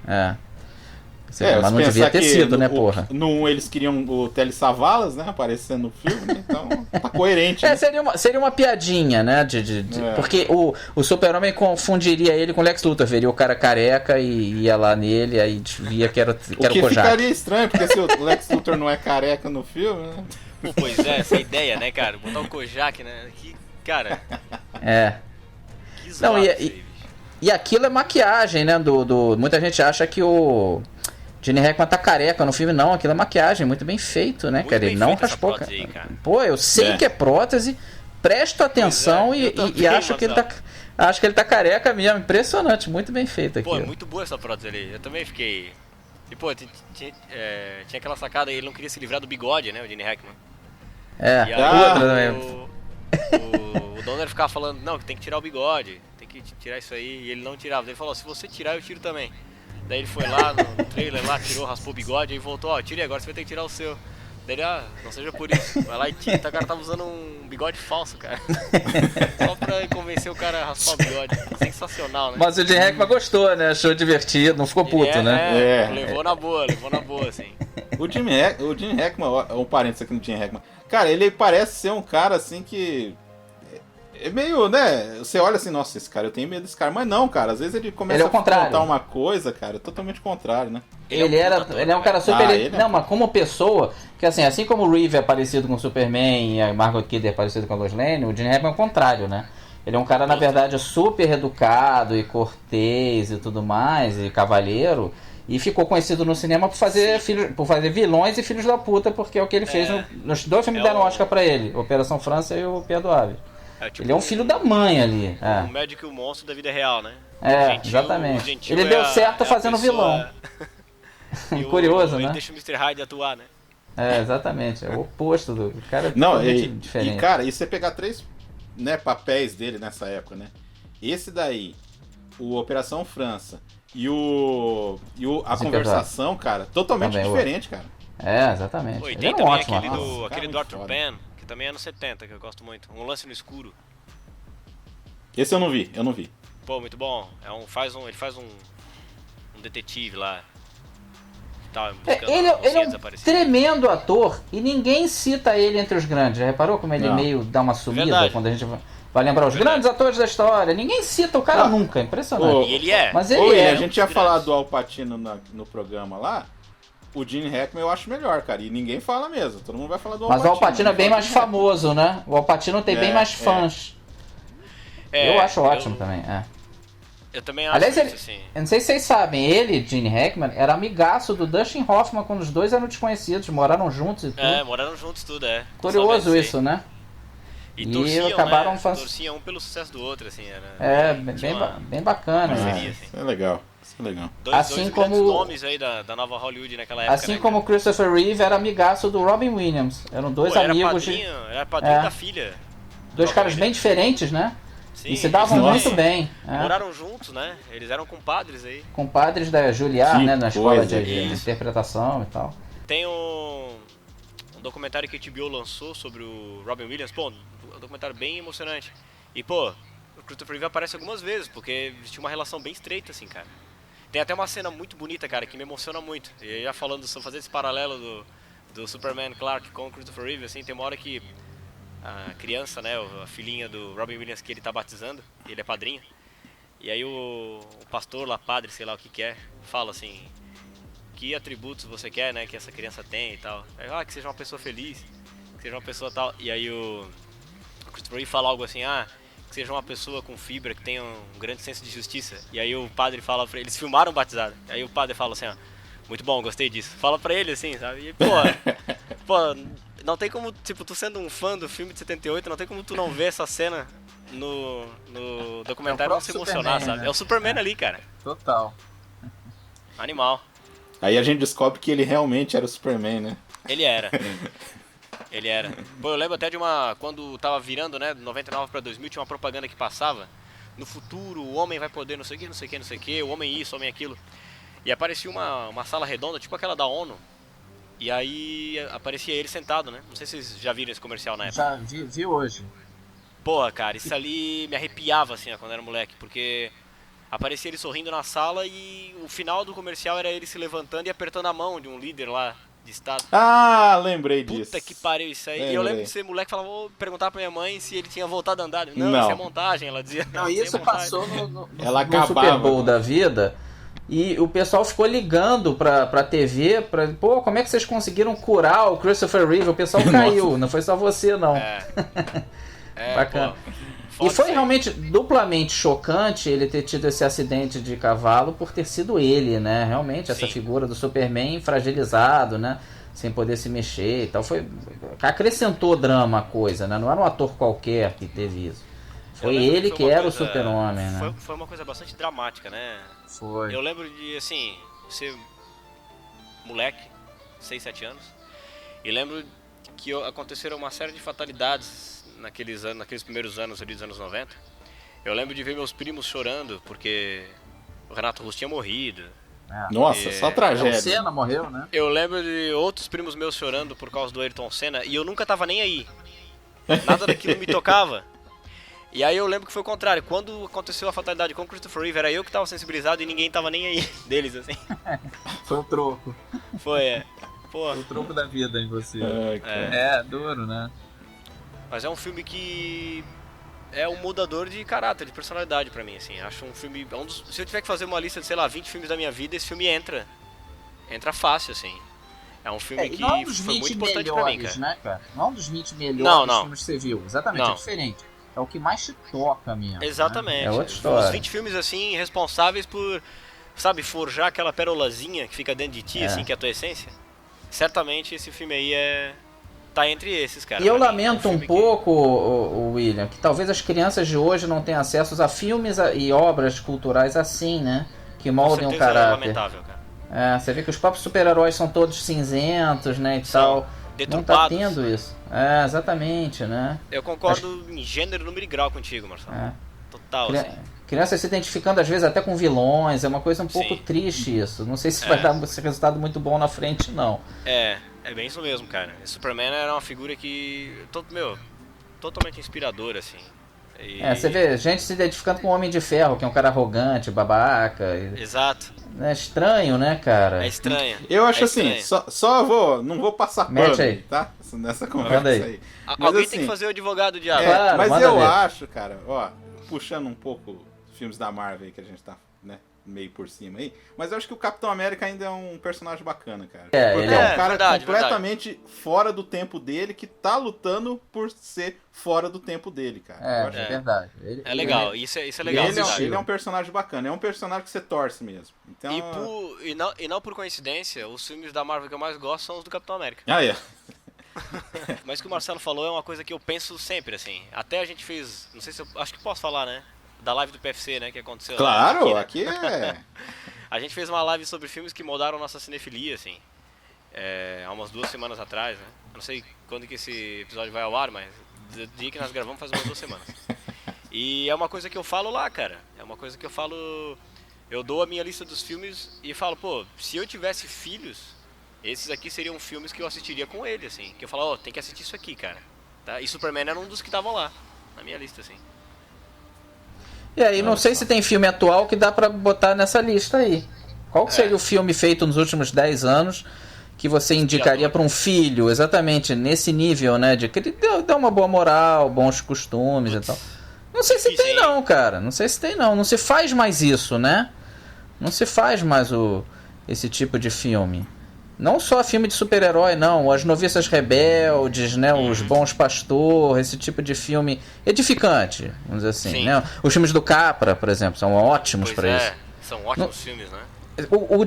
Mas não devia ter sido, né, porra? No eles queriam o Telly Savalas, né, aparecendo no filme, né? Então tá coerente. Né? Seria uma piadinha, né? Porque o Super-Homem confundiria ele com o Lex Luthor, veria o cara careca e ia lá nele, aí via que era o Kojak. Ficaria estranho, porque se o Lex Luthor não é careca no filme, né? Pô, pois é, essa ideia, né, cara? Botar o Kojak, né? Que, cara... Que zoado e aquilo é maquiagem, né? Muita gente acha que o Gene Hackman tá careca no filme. Não, aquilo é maquiagem, muito bem feito, né, muito cara? Ele não raspou. Aí, cara. Pô, eu sei que é prótese, presto atenção e acho que ele tá... Acho que ele tá careca mesmo, impressionante, muito bem feito aqui. Pô, é muito boa essa prótese ali, eu também fiquei... E pô, tinha aquela sacada aí, ele não queria se livrar do bigode, né, o Gene Hackman. E aí, o Donner ficava falando, não, que tem que tirar o bigode, tem que tirar isso aí, e ele não tirava. Ele falou, se você tirar, eu tiro também. Daí ele foi lá no trailer, tirou, raspou o bigode, aí voltou, tirei agora, você vai ter que tirar o seu. Daí ele, não seja por isso, vai lá e tira, o cara tava usando um bigode falso, cara. Só pra convencer o cara a raspar o bigode. Sensacional, né? Mas o Gene Hackman gostou, né? Achou divertido, não ficou puto, né? Levou na boa, assim. O Gene Hackman, um parênteses aqui no Gene Hackman. Cara, ele parece ser um cara assim que... É meio, né? Você olha assim, nossa, esse cara, eu tenho medo desse cara. Mas não, cara, às vezes ele começa a contar uma coisa, cara, totalmente contrário, né? Ele é um cara super... Não, mas como pessoa, que assim como o Reeve é parecido com o Superman e a Margot Kidder é parecido com a Lois Lane, o Gene Hackman é o contrário, né? Ele é um cara, na verdade, super educado e cortês e tudo mais, e cavalheiro, e ficou conhecido no cinema por fazer vilões e filhos da puta, porque é o que ele fez nos dois filmes que deram Oscar pra ele, Operação França e o Perdoável. Tipo ele é um filho da mãe ali. O médico e o monstro da vida real, né? Exatamente. Ele deu certo fazendo vilão. Curioso, né? Ele deixa o Mr. Hyde atuar, né? Exatamente. É o oposto do cara. Não, diferente. E cara, e você pegar 3 papéis dele nessa época, né? Esse daí, o Operação França e a Conversação, cara, totalmente diferente, cara. Exatamente. E tem também aquele do Arthur Penn, que também é anos 70, que eu gosto muito. Um Lance no Escuro. Esse eu não vi. Pô, muito bom. Ele faz um detetive lá. Ele é um tremendo ator e ninguém cita ele entre os grandes. Já reparou como ele meio dá uma sumida quando a gente vai lembrar os grandes atores da história? Ninguém cita o cara nunca, impressionante. E ele é. Mas ele é. A gente tinha falado do Al Pacino no programa lá. O Gene Hackman eu acho melhor, cara. E ninguém fala mesmo. Todo mundo vai falar do Al Pacino. Mas o Al Pacino é bem mais famoso, né? O Al Pacino tem bem mais fãs. Eu acho ótimo também. Eu também acho. Aliás, isso, assim. Eu não sei se vocês sabem, ele, Gene Hackman, era amigaço do Dustin Hoffman quando os dois eram desconhecidos, moraram juntos e tudo. Moraram juntos tudo, Curioso isso, né? E torciam, acabaram torciam um pelo sucesso do outro, assim. Bem bacana. Parceria, assim. É legal. Dois grandes nomes aí da nova Hollywood naquela época. Assim como o Christopher Reeve era amigaço do Robin Williams. Eram dois amigos. Era padrinho da filha. Dois caras bem diferentes, né? Sim, e se davam muito bem. Moraram juntos, né? Eles eram compadres aí. Compadres da Juilliard, né? Na escola de interpretação e tal. Tem um documentário que a HBO lançou sobre o Robin Williams. Pô, um documentário bem emocionante. E, pô, o Christopher Reeve aparece algumas vezes, porque tinha uma relação bem estreita, assim, cara. Tem até uma cena muito bonita, cara, que me emociona muito. E já falando, fazer esse paralelo do Superman Clark com o Christopher Reeve, assim, tem uma hora que a criança, né, a filhinha do Robin Williams que ele tá batizando, ele é padrinho, e aí o pastor lá, padre, sei lá o que é, fala assim, que atributos você quer, né, que essa criança tem e tal. Aí, que seja uma pessoa feliz, que seja uma pessoa tal, e aí o Christopher Reeve fala algo assim, que seja uma pessoa com fibra, que tenha um grande senso de justiça. E aí o padre fala pra ele, eles filmaram o batizado, aí o padre fala assim, muito bom, gostei disso. Fala pra ele assim, sabe? E, pô, não tem como, tipo, tu sendo um fã do filme de 78, não tem como tu não ver essa cena no documentário e não se emocionar, Superman, sabe? né? É o Superman ali, cara. Total. Animal. Aí a gente descobre que ele realmente era o Superman, né? Ele era. Ele era. Pô, eu lembro até de uma... Quando tava virando, né, 99 pra 2000, tinha uma propaganda que passava. No futuro, o homem vai poder não sei o que, não sei o que, não sei o que, o homem isso, o homem aquilo. E aparecia uma sala redonda, tipo aquela da ONU. E aí aparecia ele sentado, né? Não sei se vocês já viram esse comercial na época. Já vi hoje. Porra, cara, isso ali me arrepiava, assim, ó, quando era moleque. Porque aparecia ele sorrindo na sala e o final do comercial era ele se levantando e apertando a mão de um líder lá de estado. Ah, lembrei disso. Puta que pariu isso aí. E eu Lembrei. lembro de ser moleque e falava, vou perguntar pra minha mãe se ele tinha voltado a andar. Não, Não. isso é montagem, ela dizia. Não, isso é isso montagem. passou no Ela Super acabava. Bowl da vida. E o pessoal ficou ligando pra TV, pô, como é que vocês conseguiram curar o Christopher Reeve? O pessoal caiu, não foi só você, não. Bacana. Pô, E foda foi isso aí. realmente duplamente chocante ele ter tido esse acidente de cavalo por ter sido ele, né? Realmente, essa Sim. figura do Superman fragilizado, né? Sem poder se mexer e tal. Acrescentou drama a coisa, né? Não era um ator qualquer que teve isso. Foi Eu lembro ele foi que uma era o coisa- super-homem, né? Foi uma coisa bastante dramática, né? Foi. Eu lembro de, assim, ser moleque, 6, 7 anos, e lembro que aconteceram uma série de fatalidades naqueles primeiros anos ali dos anos 90. Eu lembro de ver meus primos chorando porque o Renato Russo tinha morrido. Nossa, só O tragédia. Senna morreu, né? Eu lembro de outros primos meus chorando por causa do Ayrton Senna e eu nunca tava nem aí. Nada daquilo me tocava. E aí eu lembro que foi o contrário. Quando aconteceu a fatalidade com o Christopher Reeve, era eu que tava sensibilizado e ninguém tava nem aí deles, assim. Foi o troco. Foi, Pô, O troco da vida em você. Ai, cara. É, duro, né? mas é um filme que é um mudador de caráter, de personalidade pra mim, assim. Acho um filme... se eu tiver que fazer uma lista de, sei lá, 20 filmes da minha vida, esse filme entra. Entra fácil, assim. É um filme E que não é um dos foi 20 muito importante pra mim, melhores, cara. né, cara? Não é um dos 20 melhores Não. filmes que você viu. Exatamente, Não. é diferente. É o que mais te toca mesmo. Exatamente. Né? É outra história. Os 20 filmes, assim, responsáveis por, sabe, forjar aquela perolazinha que fica dentro de ti, assim, que é a tua essência. Certamente esse filme aí tá entre esses, cara. E eu Pra mim, lamento é um filme pouco, o William, que talvez as crianças de hoje não tenham acesso a filmes e obras culturais assim, né? Que com moldem o certeza é caráter. lamentável, cara. É, você vê que os próprios super-heróis são todos cinzentos, né, e São tal. Não tá deturpados. tendo isso. É, exatamente, né? Eu concordo em gênero, número e grau contigo, Marcelo. É. Total, Cri- assim. Crianças se identificando às vezes até com vilões, é uma coisa um pouco Sim. triste isso. Não sei se vai dar esse resultado muito bom na frente, não. É bem isso mesmo, cara. Superman era uma figura que, totalmente inspiradora, assim. E- É, você vê gente se identificando com o Homem de Ferro, que é um cara arrogante, babaca. Exato. É estranho, né, cara? É estranho. Eu acho É assim, estranho. não vou passar Mete pano, aí. tá? Nessa Manda conversa aí. aí. Alguém Mas tem assim, que fazer o advogado do diabo. Claro, mas manda eu ver. acho, cara, ó, puxando um pouco os filmes da Marvel aí que a gente tá, né, meio por cima aí, mas eu acho que o Capitão América ainda é um personagem bacana, cara. É, Porque ele é é. um cara Verdade, completamente fora do tempo dele, que tá lutando por ser fora do tempo dele, cara. Eu acho É verdade. É legal, isso é legal. ele, verdade. ele é um personagem bacana, é um personagem que você torce mesmo. Então, E não por coincidência, os filmes da Marvel que eu mais gosto são os do Capitão América. Ah, é. Mas o que o Marcelo falou é uma coisa que eu penso sempre, assim. Até a gente fez, não sei se eu, acho que posso falar, né? Da live do PFC, né, que aconteceu. Claro, né? aqui é. A gente fez uma live sobre filmes que moldaram nossa cinefilia, assim. Há umas 2 semanas atrás, né? Não sei quando que esse episódio vai ao ar, mas do dia que nós gravamos faz umas 2 semanas. E é uma coisa que eu falo lá, cara. É uma coisa que eu falo... Eu dou a minha lista dos filmes e falo, pô, se eu tivesse filhos, esses aqui seriam filmes que eu assistiria com ele, assim. Que eu falo, ó, tem que assistir isso aqui, cara. Tá? E Superman era um dos que estavam lá, na minha lista, assim. E aí, não sei se tem filme atual que dá pra botar nessa lista aí. Qual que seria o filme feito nos últimos 10 anos que você indicaria pra um filho, exatamente nesse nível, né? De que ele dê uma boa moral, bons costumes e tal. Não sei se Difícil, tem hein? não, cara. Não sei se tem não. Não se faz mais isso, né? Não se faz mais esse tipo de filme. Não só filme de super-herói, não. As Noviças Rebeldes, né? Os Bons Pastor, esse tipo de filme edificante, vamos dizer assim, Sim. né? Os filmes do Capra, por exemplo, são ótimos Pois pra é, isso. são ótimos filmes, né?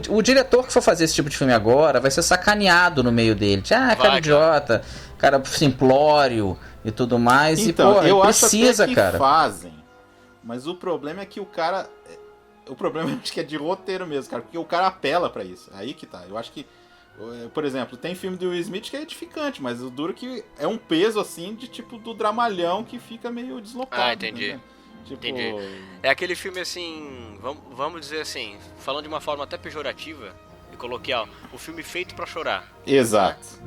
O diretor que for fazer esse tipo de filme agora vai ser sacaneado no meio dele. Cara idiota, cara simplório e tudo mais. Então, e, porra, eu precisa, acho até que cara. fazem, mas o problema é que o cara... O problema acho que é de roteiro mesmo, cara, porque o cara apela pra isso. Aí que tá. Eu acho que, por exemplo, tem filme do Will Smith que é edificante, mas o duro que é um peso, assim, de tipo do dramalhão que fica meio deslocado. Entendi. Né? Tipo... Entendi. É aquele filme assim, vamos dizer assim, falando de uma forma até pejorativa, eu coloquei, o filme feito pra chorar. Exato.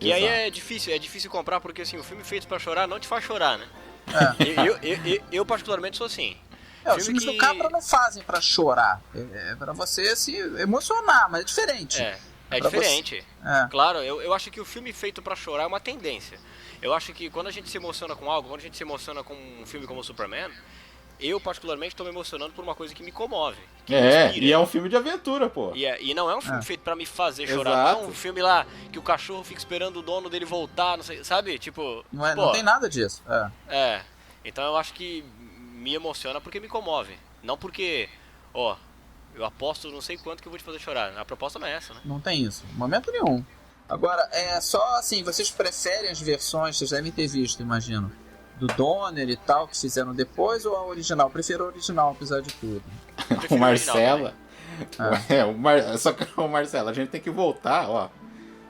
E aí é difícil comprar porque assim, o filme feito pra chorar não te faz chorar, né? Eu particularmente sou assim. Os filmes do Capra não fazem pra chorar. É pra você se emocionar, mas é diferente. É diferente. Você... Claro, eu acho que o filme feito pra chorar é uma tendência. Eu acho que quando a gente se emociona com algo, quando a gente se emociona com um filme como Superman, eu particularmente estou me emocionando por uma coisa que me comove. Que me inspira. E é um filme de aventura, pô. E não é um filme feito pra me fazer chorar. Exato. Não é um filme lá que o cachorro fica esperando o dono dele voltar, não sei, sabe? Tipo, não tem nada disso. Então eu acho que me emociona porque me comove. Não porque, eu aposto não sei quanto que eu vou te fazer chorar. A proposta não é essa, né? Não tem isso. Momento nenhum. Agora, é só assim, vocês preferem as versões, vocês devem ter visto, imagino, do Donner e tal, que fizeram depois, ou a original? Prefiro a original, apesar de tudo. O Marcelo. Só que o Marcelo, a gente tem que voltar,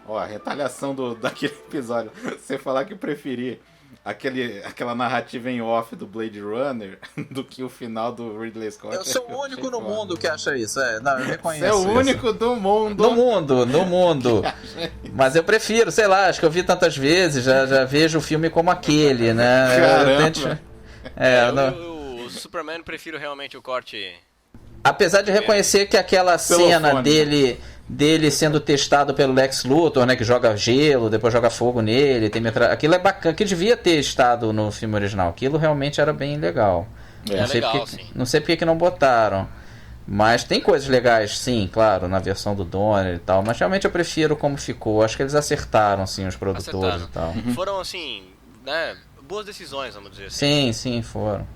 a retaliação daquele episódio. Você falar que preferia aquela narrativa em off do Blade Runner do que o final do Ridley Scott. Eu sou o único no mundo que acha isso. Não, eu reconheço. Você é o único do mundo. No mundo. Mas eu prefiro, sei lá, acho que eu vi tantas vezes, já vejo o filme como aquele, né? Caramba. O Superman prefiro realmente o corte. Apesar de reconhecer que aquela cena dele sendo testado pelo Lex Luthor, né, que joga gelo, depois joga fogo nele, aquilo é bacana, que devia ter estado no filme original. Aquilo realmente era bem legal. Não sei porque que não botaram. Mas tem coisas legais, sim, claro, na versão do Donner e tal, mas realmente eu prefiro como ficou. Acho que eles acertaram, sim, os produtores e tal. Foram, assim, né, boas decisões, vamos dizer assim. Sim, foram.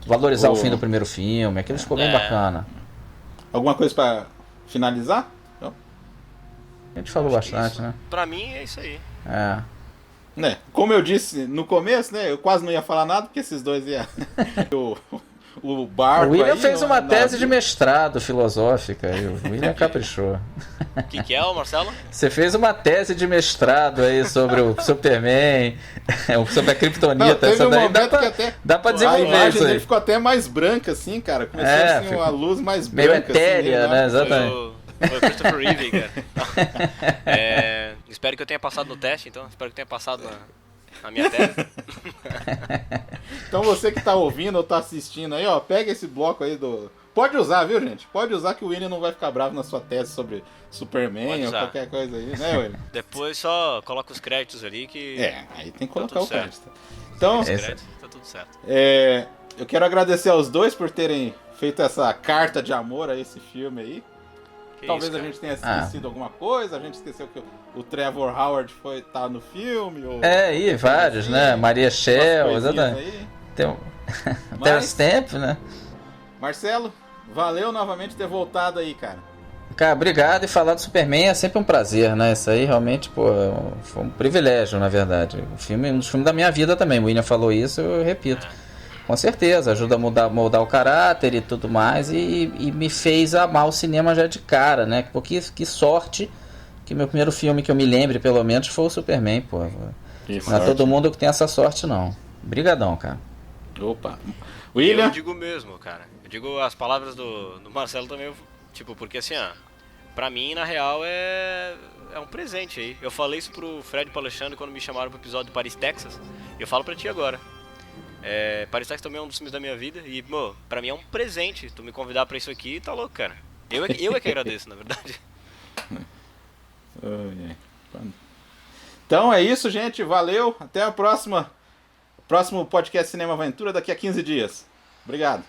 Valorizar o fim do primeiro filme, aquilo ficou bem bacana. Alguma coisa pra finalizar? A gente falou bastante, né? Pra mim é isso aí. Né? Como eu disse no começo, né? Eu quase não ia falar nada porque esses dois iam. o barco. O William fez uma tese de mestrado filosófica e o William caprichou. O que é, Marcelo? Você fez uma tese de mestrado aí sobre o Superman, sobre a Kryptonita. Essa daí dá pra desenvolver a imagem isso aí. dele ficou até mais branca, assim, cara. Começou assim, uma luz mais branca. Meio etérea, assim, né? Exatamente. Foi o Christopher Reeve, cara. Espero que eu tenha passado no teste, então. Espero que tenha passado na minha tese. Então você que tá ouvindo ou tá assistindo aí, pega esse bloco aí do... Pode usar, viu, gente? Pode usar que o William não vai ficar bravo na sua tese sobre Superman ou qualquer coisa aí, né, William? Depois só coloca os créditos ali que... aí tem que colocar o crédito. Então, os créditos, tá tudo certo. Eu quero agradecer aos dois por terem feito essa carta de amor a esse filme aí. Talvez a gente tenha esquecido alguma coisa, a gente esqueceu que o Trevor Howard tá no filme. Ou vários, né? Maria Shell, exatamente. Tem o Stamp, né? Marcelo, valeu novamente ter voltado aí, cara. Cara, obrigado, e falar do Superman é sempre um prazer, né? Isso aí realmente, foi um privilégio, na verdade. Um dos filmes da minha vida também. O William falou isso, eu repito. Com certeza, ajuda a moldar o caráter e tudo mais, e me fez amar o cinema já de cara, né? Porque que sorte que meu primeiro filme que eu me lembre, pelo menos, foi o Superman, pô. Não é todo mundo que tem essa sorte, não. Brigadão, cara. Opa. William? Eu digo mesmo, cara. Eu digo as palavras do Marcelo também, porque assim, pra mim, na real, é um presente aí. Eu falei isso pro Fred e pro Alexandre quando me chamaram pro episódio do Paris, Texas, e eu falo pra ti agora. Paris, Texas também é um dos filmes da minha vida e, pra mim é um presente tu me convidar pra isso aqui, tá louco, cara. Eu é que agradeço, na verdade. Então é isso, gente. Valeu. Até a próxima. Próximo podcast Cinema Aventura daqui a 15 dias. Obrigado.